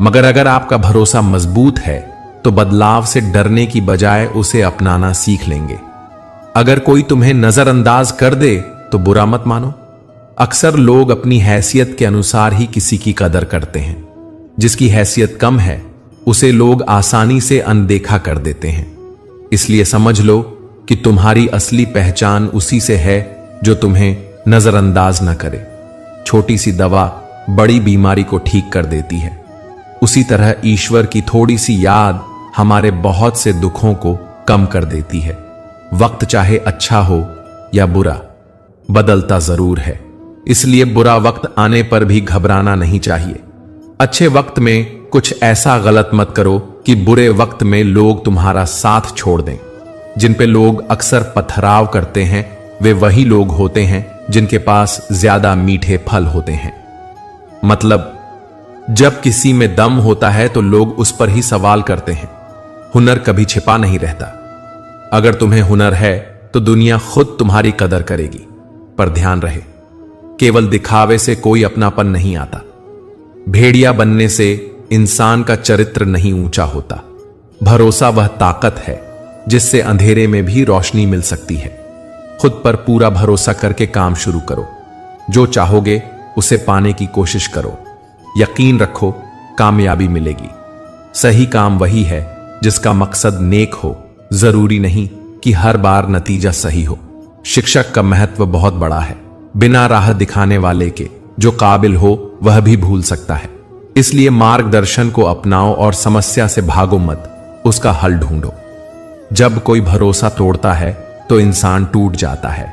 मगर अगर आपका भरोसा मजबूत है तो बदलाव से डरने की बजाय उसे अपनाना सीख लेंगे। अगर कोई तुम्हें नजरअंदाज कर दे तो बुरा मत मानो। अक्सर लोग अपनी हैसियत के अनुसार ही किसी की कदर करते हैं। जिसकी हैसियत कम है उसे लोग आसानी से अनदेखा कर देते हैं। इसलिए समझ लो कि तुम्हारी असली पहचान उसी से है जो तुम्हें नजरअंदाज न करे। छोटी सी दवा बड़ी बीमारी को ठीक कर देती है। उसी तरह ईश्वर की थोड़ी सी याद हमारे बहुत से दुखों को कम कर देती है। वक्त चाहे अच्छा हो या बुरा, बदलता जरूर है। इसलिए बुरा वक्त आने पर भी घबराना नहीं चाहिए। अच्छे वक्त में कुछ ऐसा गलत मत करो कि बुरे वक्त में लोग तुम्हारा साथ छोड़ दें। जिन पे लोग अक्सर पथराव करते हैं वे वही लोग होते हैं जिनके पास ज्यादा मीठे फल होते हैं। मतलब जब किसी में दम होता है तो लोग उस पर ही सवाल करते हैं। हुनर कभी छिपा नहीं रहता। अगर तुम्हें हुनर है तो दुनिया खुद तुम्हारी कदर करेगी। पर ध्यान रहे, केवल दिखावे से कोई अपनापन नहीं आता। भेड़िया बनने से इंसान का चरित्र नहीं ऊंचा होता। भरोसा वह ताकत है जिससे अंधेरे में भी रोशनी मिल सकती है। खुद पर पूरा भरोसा करके काम शुरू करो। जो चाहोगे उसे पाने की कोशिश करो। यकीन रखो कामयाबी मिलेगी। सही काम वही है जिसका मकसद नेक हो, जरूरी नहीं कि हर बार नतीजा सही हो। शिक्षक का महत्व बहुत बड़ा है। बिना राह दिखाने वाले के जो काबिल हो वह भी भूल सकता है। इसलिए मार्गदर्शन को अपनाओ और समस्या से भागो मत, उसका हल ढूंढो। जब कोई भरोसा तोड़ता है तो इंसान टूट जाता है।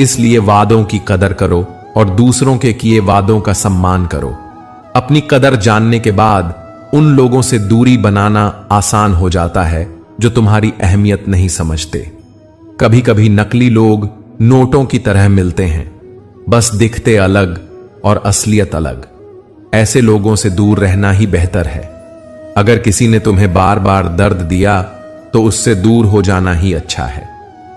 इसलिए वादों की कदर करो और दूसरों के किए वादों का सम्मान करो। अपनी कदर जानने के बाद उन लोगों से दूरी बनाना आसान हो जाता है जो तुम्हारी अहमियत नहीं समझते। कभी कभी नकली लोग नोटों की तरह मिलते हैं, बस दिखते अलग और असलियत अलग। ऐसे लोगों से दूर रहना ही बेहतर है। अगर किसी ने तुम्हें बार बार दर्द दिया तो उससे दूर हो जाना ही अच्छा है,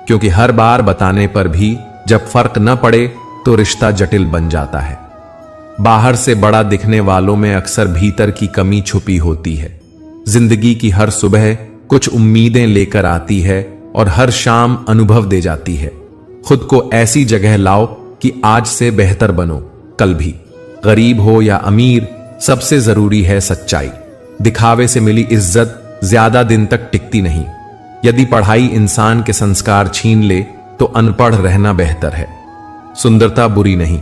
क्योंकि हर बार बताने पर भी जब फर्क न पड़े तो रिश्ता जटिल बन जाता है। बाहर से बड़ा दिखने वालों में अक्सर भीतर की कमी छुपी होती है। जिंदगी की हर सुबह कुछ उम्मीदें लेकर आती है और हर शाम अनुभव दे जाती है। खुद को ऐसी जगह लाओ कि आज से बेहतर बनो कल भी। गरीब हो या अमीर, सबसे जरूरी है सच्चाई। दिखावे से मिली इज्जत ज्यादा दिन तक टिकती नहीं। यदि पढ़ाई इंसान के संस्कार छीन ले तो अनपढ़ रहना बेहतर है। सुंदरता बुरी नहीं,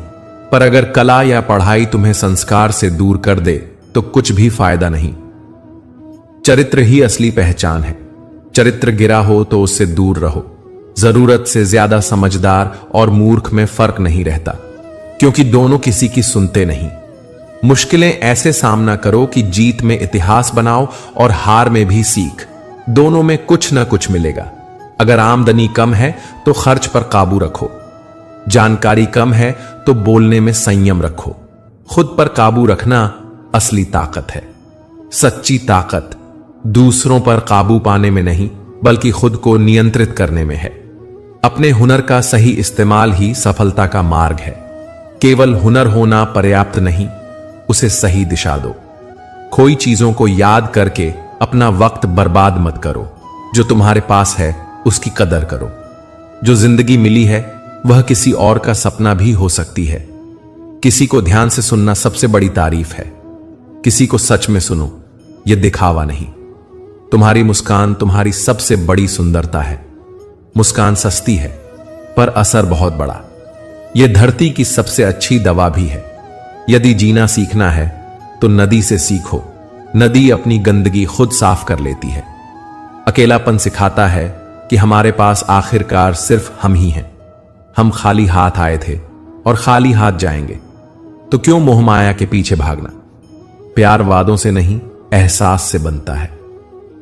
पर अगर कला या पढ़ाई तुम्हें संस्कार से दूर कर दे तो कुछ भी फायदा नहीं। चरित्र ही असली पहचान है। चरित्र गिरा हो तो उससे दूर रहो। जरूरत से ज्यादा समझदार और मूर्ख में फर्क नहीं रहता, क्योंकि दोनों किसी की सुनते नहीं। मुश्किलें ऐसे सामना करो कि जीत में इतिहास बनाओ और हार में भी सीख। दोनों में कुछ ना कुछ मिलेगा। अगर आमदनी कम है तो खर्च पर काबू रखो। जानकारी कम है तो बोलने में संयम रखो। खुद पर काबू रखना असली ताकत है। सच्ची ताकत दूसरों पर काबू पाने में नहीं, बल्कि खुद को नियंत्रित करने में है। अपने हुनर का सही इस्तेमाल ही सफलता का मार्ग है। केवल हुनर होना पर्याप्त नहीं, उसे सही दिशा दो। खोई चीजों को याद करके अपना वक्त बर्बाद मत करो। जो तुम्हारे पास है उसकी कदर करो। जो जिंदगी मिली है वह किसी और का सपना भी हो सकती है। किसी को ध्यान से सुनना सबसे बड़ी तारीफ है। किसी को सच में सुनो, यह दिखावा नहीं। तुम्हारी मुस्कान तुम्हारी सबसे बड़ी सुंदरता है। मुस्कान सस्ती है पर असर बहुत बड़ा। यह धरती की सबसे अच्छी दवा भी है। यदि जीना सीखना है तो नदी से सीखो। नदी अपनी गंदगी खुद साफ कर लेती है। अकेलापन सिखाता है कि हमारे पास आखिरकार सिर्फ हम ही हैं। हम खाली हाथ आए थे और खाली हाथ जाएंगे, तो क्यों मोहमाया के पीछे भागना। प्यार वादों से नहीं, एहसास से बनता है।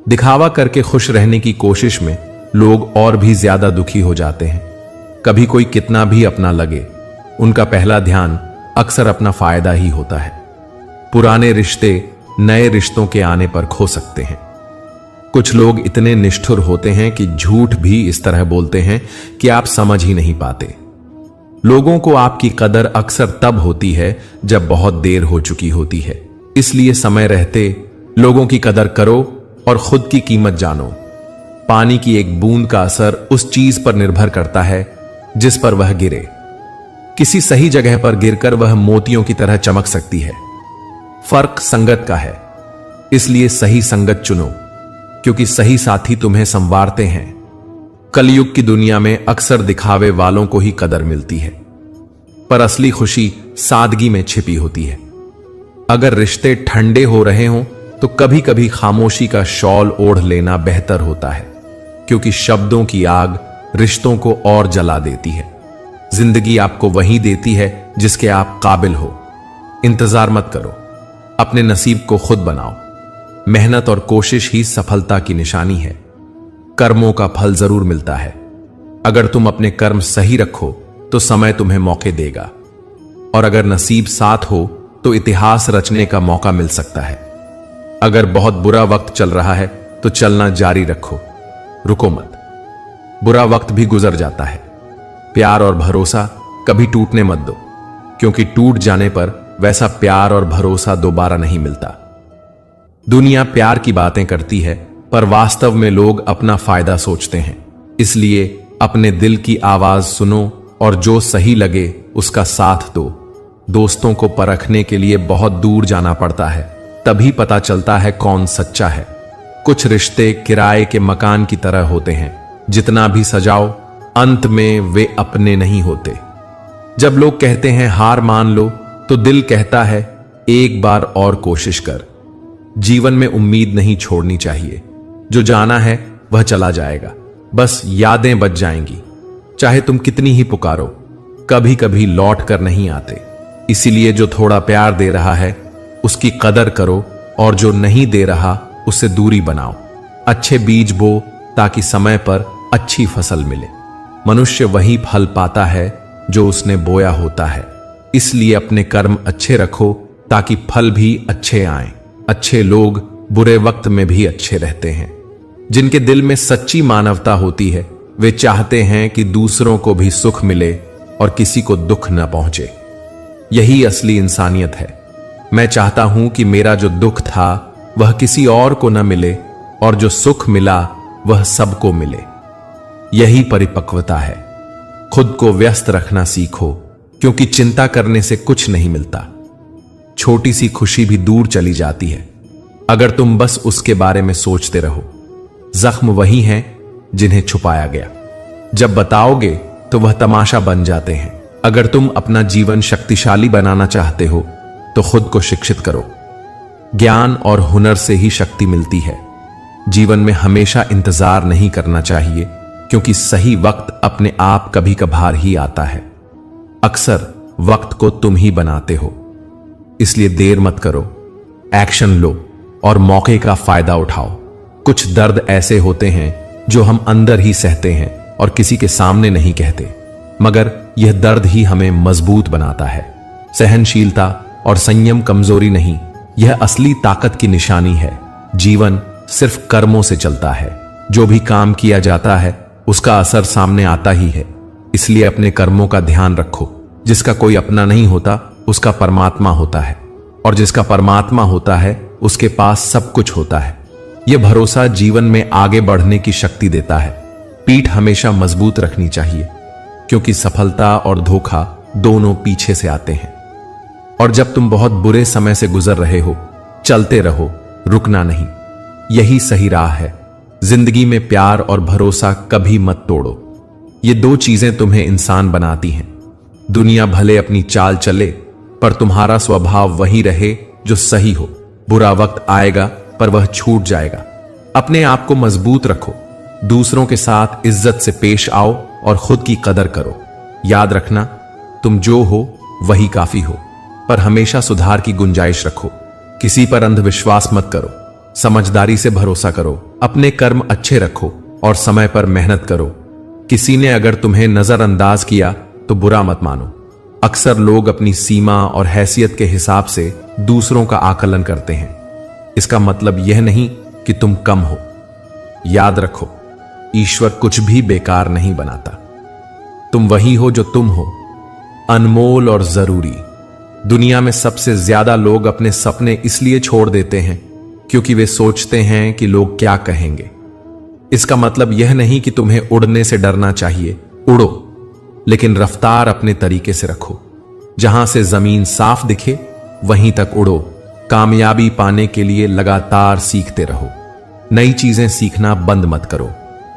दिखावा करके खुश रहने की कोशिश में लोग और भी ज्यादा दुखी हो जाते हैं। कभी कोई कितना भी अपना लगे, उनका पहला ध्यान अक्सर अपना फायदा ही होता है। पुराने रिश्ते नए रिश्तों के आने पर खो सकते हैं। कुछ लोग इतने निष्ठुर होते हैं कि झूठ भी इस तरह बोलते हैं कि आप समझ ही नहीं पाते। लोगों को आपकी कदर अक्सर तब होती है जब बहुत देर हो चुकी होती है। इसलिए समय रहते लोगों की कदर करो और खुद की कीमत जानो। पानी की एक बूंद का असर उस चीज पर निर्भर करता है जिस पर वह गिरे। किसी सही जगह पर गिरकर वह मोतियों की तरह चमक सकती है। फर्क संगत का है, इसलिए सही संगत चुनो, क्योंकि सही साथी तुम्हें संवारते हैं। कलयुग की दुनिया में अक्सर दिखावे वालों को ही कदर मिलती है, पर असली खुशी सादगी में छिपी होती है। अगर रिश्ते ठंडे हो रहे हों तो कभी कभी खामोशी का शॉल ओढ़ लेना बेहतर होता है, क्योंकि शब्दों की आग रिश्तों को और जला देती है। जिंदगी आपको वही देती है जिसके आप काबिल हो। इंतजार मत करो, अपने नसीब को खुद बनाओ। मेहनत और कोशिश ही सफलता की निशानी है। कर्मों का फल जरूर मिलता है। अगर तुम अपने कर्म सही रखो तो समय तुम्हें मौके देगा, और अगर नसीब साथ हो तो इतिहास रचने का मौका मिल सकता है। अगर बहुत बुरा वक्त चल रहा है तो चलना जारी रखो, रुको मत। बुरा वक्त भी गुजर जाता है। प्यार और भरोसा कभी टूटने मत दो, क्योंकि टूट जाने पर वैसा प्यार और भरोसा दोबारा नहीं मिलता। दुनिया प्यार की बातें करती है, पर वास्तव में लोग अपना फायदा सोचते हैं। इसलिए अपने दिल की आवाज सुनो और जो सही लगे उसका साथ दो। दोस्तों को परखने के लिए बहुत दूर जाना पड़ता है, तभी पता चलता है कौन सच्चा है। कुछ रिश्ते किराए के मकान की तरह होते हैं, जितना भी सजाओ अंत में वे अपने नहीं होते। जब लोग कहते हैं हार मान लो, तो दिल कहता है एक बार और कोशिश कर। जीवन में उम्मीद नहीं छोड़नी चाहिए। जो जाना है वह चला जाएगा, बस यादें बच जाएंगी। चाहे तुम कितनी ही पुकारो, कभी कभी लौट कर नहीं आते। इसीलिए जो थोड़ा प्यार दे रहा है उसकी कदर करो, और जो नहीं दे रहा उससे दूरी बनाओ। अच्छे बीज बो ताकि समय पर अच्छी फसल मिले। मनुष्य वही फल पाता है जो उसने बोया होता है। इसलिए अपने कर्म अच्छे रखो ताकि फल भी अच्छे आएं। अच्छे लोग बुरे वक्त में भी अच्छे रहते हैं। जिनके दिल में सच्ची मानवता होती है वे चाहते हैं कि दूसरों को भी सुख मिले और किसी को दुख न पहुंचे। यही असली इंसानियत है। मैं चाहता हूं कि मेरा जो दुख था वह किसी और को न मिले, और जो सुख मिला वह सबको मिले। यही परिपक्वता है। खुद को व्यस्त रखना सीखो, क्योंकि चिंता करने से कुछ नहीं मिलता। छोटी सी खुशी भी दूर चली जाती है अगर तुम बस उसके बारे में सोचते रहो। जख्म वही हैं जिन्हें छुपाया गया, जब बताओगे तो वह तमाशा बन जाते हैं। अगर तुम अपना जीवन शक्तिशाली बनाना चाहते हो तो खुद को शिक्षित करो। ज्ञान और हुनर से ही शक्ति मिलती है। जीवन में हमेशा इंतजार नहीं करना चाहिए, क्योंकि सही वक्त अपने आप कभी कभार ही आता है। अक्सर वक्त को तुम ही बनाते हो, इसलिए देर मत करो, एक्शन लो और मौके का फायदा उठाओ। कुछ दर्द ऐसे होते हैं जो हम अंदर ही सहते हैं और किसी के सामने नहीं कहते, मगर यह दर्द ही हमें मजबूत बनाता है। सहनशीलता और संयम कमजोरी नहीं, यह असली ताकत की निशानी है। जीवन सिर्फ कर्मों से चलता है। जो भी काम किया जाता है उसका असर सामने आता ही है। इसलिए अपने कर्मों का ध्यान रखो। जिसका कोई अपना नहीं होता उसका परमात्मा होता है, और जिसका परमात्मा होता है उसके पास सब कुछ होता है। यह भरोसा जीवन में आगे बढ़ने की शक्ति देता है। पीठ हमेशा मजबूत रखनी चाहिए, क्योंकि सफलता और धोखा दोनों पीछे से आते हैं। और जब तुम बहुत बुरे समय से गुजर रहे हो, चलते रहो, रुकना नहीं। यही सही राह है। जिंदगी में प्यार और भरोसा कभी मत तोड़ो। ये दो चीजें तुम्हें इंसान बनाती हैं। दुनिया भले अपनी चाल चले, पर तुम्हारा स्वभाव वही रहे जो सही हो। बुरा वक्त आएगा पर वह छूट जाएगा। अपने आप को मजबूत रखो, दूसरों के साथ इज्जत से पेश आओ और खुद की कदर करो। याद रखना, तुम जो हो वही काफी हो, पर हमेशा सुधार की गुंजाइश रखो। किसी पर अंधविश्वास मत करो, समझदारी से भरोसा करो। अपने कर्म अच्छे रखो और समय पर मेहनत करो। किसी ने अगर तुम्हें नजरअंदाज किया तो बुरा मत मानो, अक्सर लोग अपनी सीमा और हैसियत के हिसाब से दूसरों का आकलन करते हैं। इसका मतलब यह नहीं कि तुम कम हो। याद रखो, ईश्वर कुछ भी बेकार नहीं बनाता। तुम वही हो जो तुम हो, अनमोल और जरूरी। दुनिया में सबसे ज्यादा लोग अपने सपने इसलिए छोड़ देते हैं क्योंकि वे सोचते हैं कि लोग क्या कहेंगे। इसका मतलब यह नहीं कि तुम्हें उड़ने से डरना चाहिए, उड़ो, लेकिन रफ्तार अपने तरीके से रखो। जहां से जमीन साफ दिखे वहीं तक उड़ो। कामयाबी पाने के लिए लगातार सीखते रहो। नई चीजें सीखना बंद मत करो।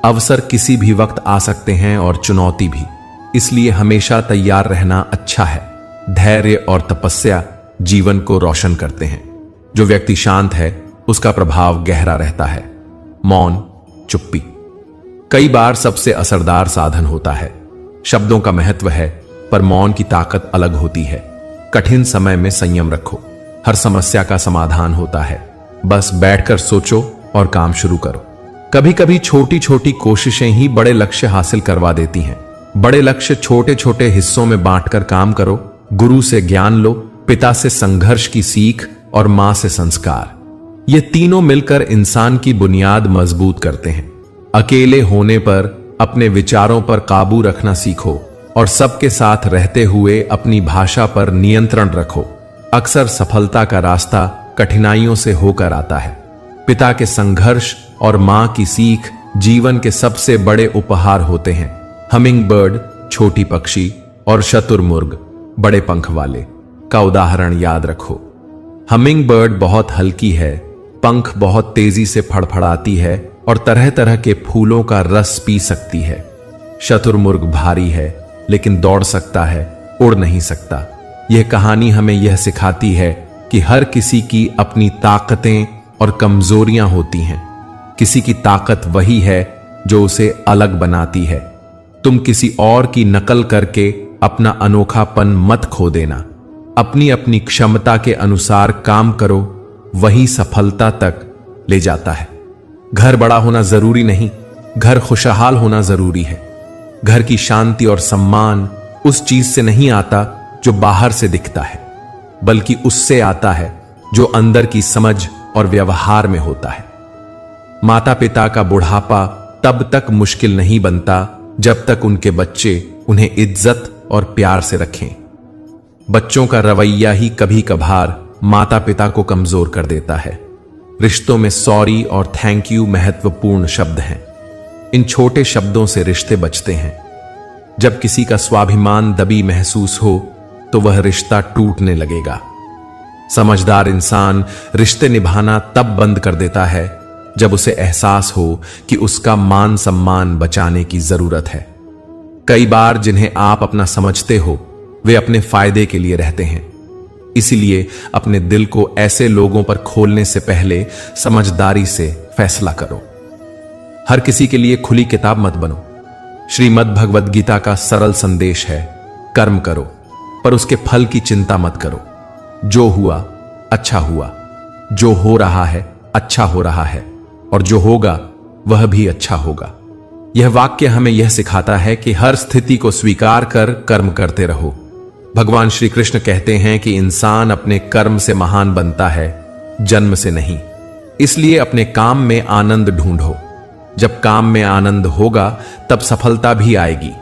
अवसर किसी भी वक्त आ सकते हैं और चुनौती भी, इसलिए हमेशा तैयार रहना अच्छा है। धैर्य और तपस्या जीवन को रोशन करते हैं। जो व्यक्ति शांत है उसका प्रभाव गहरा रहता है। मौन, चुप्पी कई बार सबसे असरदार साधन होता है। शब्दों का महत्व है, पर मौन की ताकत अलग होती है। कठिन समय में संयम रखो। हर समस्या का समाधान होता है। बस बैठकर सोचो और काम शुरू करो। कभी कभी छोटी छोटी कोशिशें ही बड़े लक्ष्य हासिल करवा देती हैं। बड़े लक्ष्य छोटे छोटे हिस्सों में बांटकर काम करो। गुरु से ज्ञान लो, पिता से संघर्ष की सीख और मां से संस्कार। ये तीनों मिलकर इंसान की बुनियाद मजबूत करते हैं। अकेले होने पर अपने विचारों पर काबू रखना सीखो और सबके साथ रहते हुए अपनी भाषा पर नियंत्रण रखो। अक्सर सफलता का रास्ता कठिनाइयों से होकर आता है। पिता के संघर्ष और मां की सीख जीवन के सबसे बड़े उपहार होते हैं। हमिंग बर्ड छोटी पक्षी और शतुरमुर्ग बड़े पंख वाले का उदाहरण याद रखो। हमिंग बर्ड बहुत हल्की है, पंख बहुत तेजी से फड़फड़ाती है और तरह तरह के फूलों का रस पी सकती है। शतुरमुर्ग भारी है लेकिन दौड़ सकता है, उड़ नहीं सकता। यह कहानी हमें यह सिखाती है कि हर किसी की अपनी ताकतें और कमजोरियां होती हैं। किसी की ताकत वही है जो उसे अलग बनाती है। तुम किसी और की नकल करके अपना अनोखापन मत खो देना। अपनी अपनी क्षमता के अनुसार काम करो, वही सफलता तक ले जाता है। घर बड़ा होना जरूरी नहीं, घर खुशहाल होना जरूरी है। घर की शांति और सम्मान उस चीज से नहीं आता जो बाहर से दिखता है, बल्कि उससे आता है जो अंदर की समझ और व्यवहार में होता है। माता पिता का बुढ़ापा तब तक मुश्किल नहीं बनता जब तक उनके बच्चे उन्हें इज्जत और प्यार से रखें। बच्चों का रवैया ही कभी कभार माता पिता को कमजोर कर देता है। रिश्तों में सॉरी और थैंक यू महत्वपूर्ण शब्द हैं। इन छोटे शब्दों से रिश्ते बचते हैं। जब किसी का स्वाभिमान दबी महसूस हो तो वह रिश्ता टूटने लगेगा। समझदार इंसान रिश्ते निभाना तब बंद कर देता है जब उसे एहसास हो कि उसका मान सम्मान बचाने की जरूरत है। कई बार जिन्हें आप अपना समझते हो वे अपने फायदे के लिए रहते हैं। इसीलिए अपने दिल को ऐसे लोगों पर खोलने से पहले समझदारी से फैसला करो। हर किसी के लिए खुली किताब मत बनो। श्रीमद् भगवद गीता का सरल संदेश है, कर्म करो पर उसके फल की चिंता मत करो। जो हुआ अच्छा हुआ, जो हो रहा है अच्छा हो रहा है, और जो होगा वह भी अच्छा होगा। यह वाक्य हमें यह सिखाता है कि हर स्थिति को स्वीकार कर कर्म करते रहो। भगवान श्री कृष्ण कहते हैं कि इंसान अपने कर्म से महान बनता है, जन्म से नहीं। इसलिए अपने काम में आनंद ढूंढो। जब काम में आनंद होगा तब सफलता भी आएगी।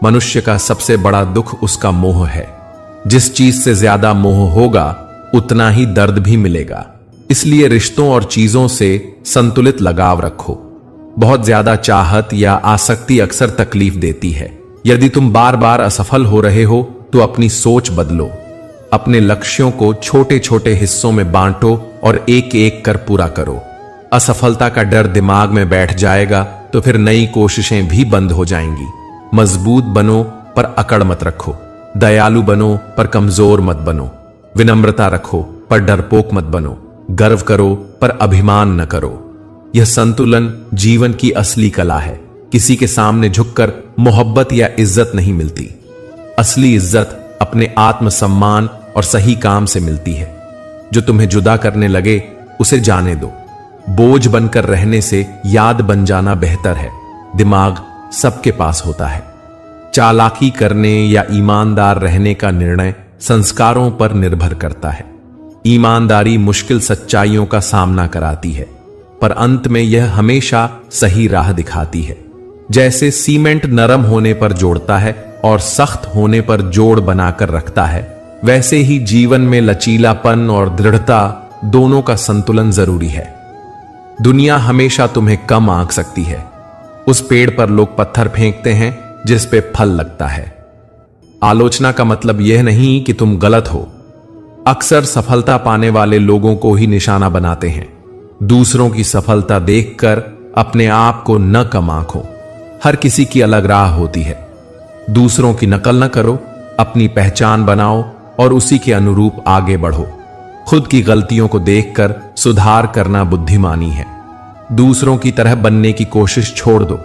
मनुष्य का सबसे बड़ा दुख उसका मोह है। जिस चीज से ज्यादा मोह होगा उतना ही दर्द भी मिलेगा। इसलिए रिश्तों और चीजों से संतुलित लगाव रखो। बहुत ज्यादा चाहत या आसक्ति अक्सर तकलीफ देती है। यदि तुम बार बार असफल हो रहे हो तो अपनी सोच बदलो। अपने लक्ष्यों को छोटे छोटे हिस्सों में बांटो और एक एक कर पूरा करो। असफलता का डर दिमाग में बैठ जाएगा तो फिर नई कोशिशें भी बंद हो जाएंगी। मजबूत बनो पर अकड़ मत रखो। दयालु बनो पर कमजोर मत बनो। विनम्रता रखो पर डरपोक मत बनो। गर्व करो पर अभिमान न करो। यह संतुलन जीवन की असली कला है। किसी के सामने झुककर मोहब्बत या इज्जत नहीं मिलती। असली इज्जत अपने आत्मसम्मान और सही काम से मिलती है। जो तुम्हें जुदा करने लगे उसे जाने दो। बोझ बनकर रहने से याद बन जाना बेहतर है। दिमाग सबके पास होता है। चालाकी करने या ईमानदार रहने का निर्णय संस्कारों पर निर्भर करता है। ईमानदारी मुश्किल सच्चाइयों का सामना कराती है, पर अंत में यह हमेशा सही राह दिखाती है। जैसे सीमेंट नरम होने पर जोड़ता है और सख्त होने पर जोड़ बनाकर रखता है, वैसे ही जीवन में लचीलापन और दृढ़ता दोनों का संतुलन जरूरी है। दुनिया हमेशा तुम्हें कम आंक सकती है। उस पेड़ पर लोग पत्थर फेंकते हैं जिस पे फल लगता है। आलोचना का मतलब यह नहीं कि तुम गलत हो। अक्सर सफलता पाने वाले लोगों को ही निशाना बनाते हैं। दूसरों की सफलता देखकर अपने आप को न कम आंको। हर किसी की अलग राह होती है। दूसरों की नकल न करो, अपनी पहचान बनाओ और उसी के अनुरूप आगे बढ़ो। खुद की गलतियों को देखकर सुधार करना बुद्धिमानी है। दूसरों की तरह बनने की कोशिश छोड़ दो।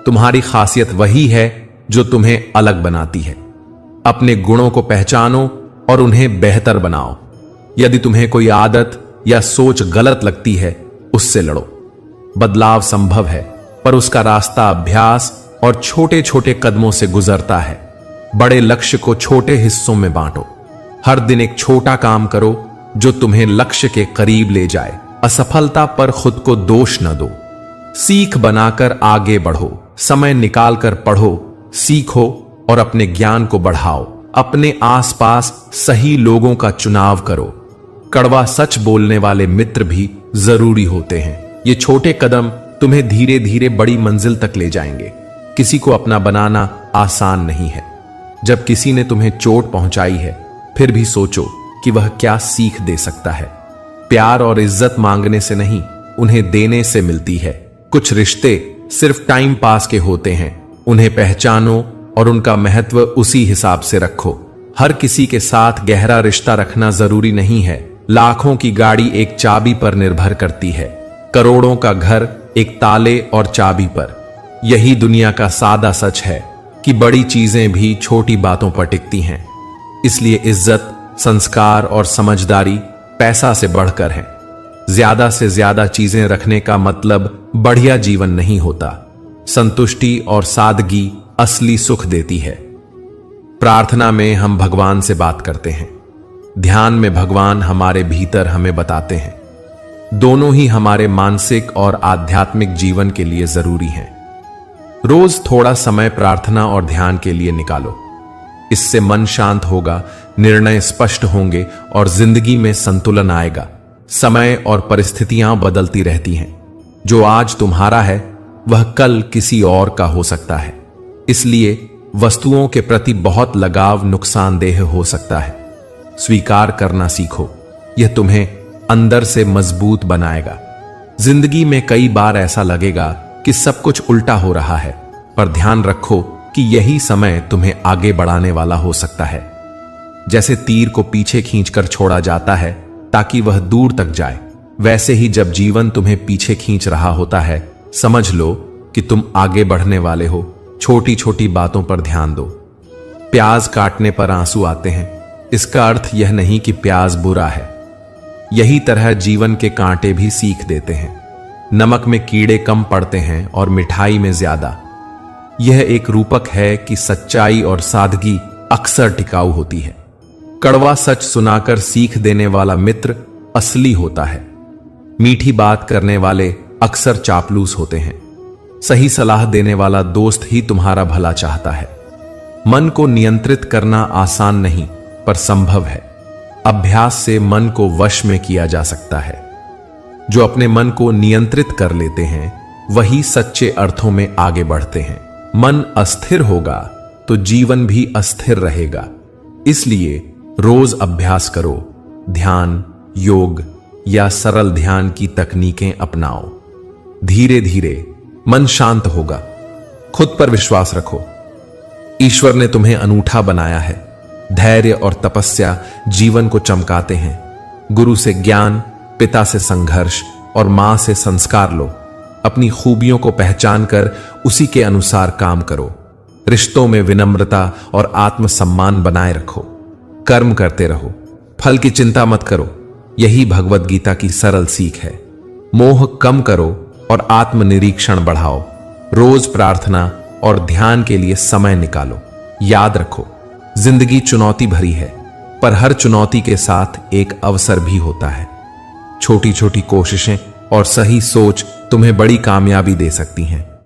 तुम्हारी खासियत वही है जो तुम्हें अलग बनाती है। अपने गुणों को पहचानो और उन्हें बेहतर बनाओ। यदि तुम्हें कोई आदत या सोच गलत लगती है, उससे लड़ो। बदलाव संभव है, पर उसका रास्ता अभ्यास और छोटे छोटे कदमों से गुजरता है। बड़े लक्ष्य को छोटे हिस्सों में बांटो। हर दिन एक छोटा काम करो जो तुम्हें लक्ष्य के करीब ले जाए। असफलता पर खुद को दोष न दो। सीख बनाकर आगे बढ़ो। समय निकालकर पढ़ो, सीखो और अपने ज्ञान को बढ़ाओ। अपने आसपास सही लोगों का चुनाव करो। कड़वा सच बोलने वाले मित्र भी जरूरी होते हैं। ये छोटे कदम तुम्हें धीरे धीरे बड़ी मंजिल तक ले जाएंगे। किसी को अपना बनाना आसान नहीं है। जब किसी ने तुम्हें चोट पहुंचाई है, फिर भी सोचो कि वह क्या सीख दे सकता है। प्यार और इज्जत मांगने से नहीं, उन्हें देने से मिलती है। कुछ रिश्ते सिर्फ टाइम पास के होते हैं। उन्हें पहचानो और उनका महत्व उसी हिसाब से रखो। हर किसी के साथ गहरा रिश्ता रखना जरूरी नहीं है। लाखों की गाड़ी एक चाबी पर निर्भर करती है, करोड़ों का घर एक ताले और चाबी पर। यही दुनिया का सादा सच है कि बड़ी चीजें भी छोटी बातों पर टिकती हैं। इसलिए इज्जत, संस्कार और समझदारी पैसा से बढ़कर है। ज्यादा से ज्यादा चीजें रखने का मतलब बढ़िया जीवन नहीं होता। संतुष्टि और सादगी असली सुख देती है। प्रार्थना में हम भगवान से बात करते हैं। ध्यान में भगवान हमारे भीतर हमें बताते हैं। दोनों ही हमारे मानसिक और आध्यात्मिक जीवन के लिए जरूरी हैं। रोज थोड़ा समय प्रार्थना और ध्यान के लिए निकालो। इससे मन शांत होगा, निर्णय स्पष्ट होंगे और जिंदगी में संतुलन आएगा। समय और परिस्थितियां बदलती रहती हैं। जो आज तुम्हारा है, वह कल किसी और का हो सकता है। इसलिए वस्तुओं के प्रति बहुत लगाव नुकसानदेह हो सकता है। स्वीकार करना सीखो। यह तुम्हें अंदर से मजबूत बनाएगा। जिंदगी में कई बार ऐसा लगेगा कि सब कुछ उल्टा हो रहा है, पर ध्यान रखो कि यही समय तुम्हें आगे बढ़ाने वाला हो सकता है। जैसे तीर को पीछे खींचकर छोड़ा जाता है ताकि वह दूर तक जाए, वैसे ही जब जीवन तुम्हें पीछे खींच रहा होता है, समझ लो कि तुम आगे बढ़ने वाले हो। छोटी छोटी बातों पर ध्यान दो। प्याज काटने पर आंसू आते हैं, इसका अर्थ यह नहीं कि प्याज बुरा है। यही तरह जीवन के कांटे भी सीख देते हैं। नमक में कीड़े कम पड़ते हैं और मिठाई में ज्यादा। यह एक रूपक है कि सच्चाई और सादगी अक्सर टिकाऊ होती है। कड़वा सच सुनाकर सीख देने वाला मित्र असली होता है। मीठी बात करने वाले अक्सर चापलूस होते हैं। सही सलाह देने वाला दोस्त ही तुम्हारा भला चाहता है। मन को नियंत्रित करना आसान नहीं, पर संभव है। अभ्यास से मन को वश में किया जा सकता है। जो अपने मन को नियंत्रित कर लेते हैं, वही सच्चे अर्थों में आगे बढ़ते हैं। मन अस्थिर होगा तो जीवन भी अस्थिर रहेगा। इसलिए रोज अभ्यास करो। ध्यान, योग या सरल ध्यान की तकनीकें अपनाओ। धीरे धीरे मन शांत होगा। खुद पर विश्वास रखो। ईश्वर ने तुम्हें अनूठा बनाया है। धैर्य और तपस्या जीवन को चमकाते हैं। गुरु से ज्ञान, पिता से संघर्ष और मां से संस्कार लो। अपनी खूबियों को पहचान कर उसी के अनुसार काम करो। रिश्तों में विनम्रता और आत्मसम्मान बनाए रखो। कर्म करते रहो, फल की चिंता मत करो। यही भगवत गीता की सरल सीख है। मोह कम करो और आत्मनिरीक्षण बढ़ाओ। रोज प्रार्थना, और ध्यान के लिए समय निकालो। याद रखो, जिंदगी चुनौती भरी है, पर हर चुनौती के साथ एक अवसर भी होता है। छोटी छोटी कोशिशें और सही सोच तुम्हें बड़ी कामयाबी दे सकती हैं।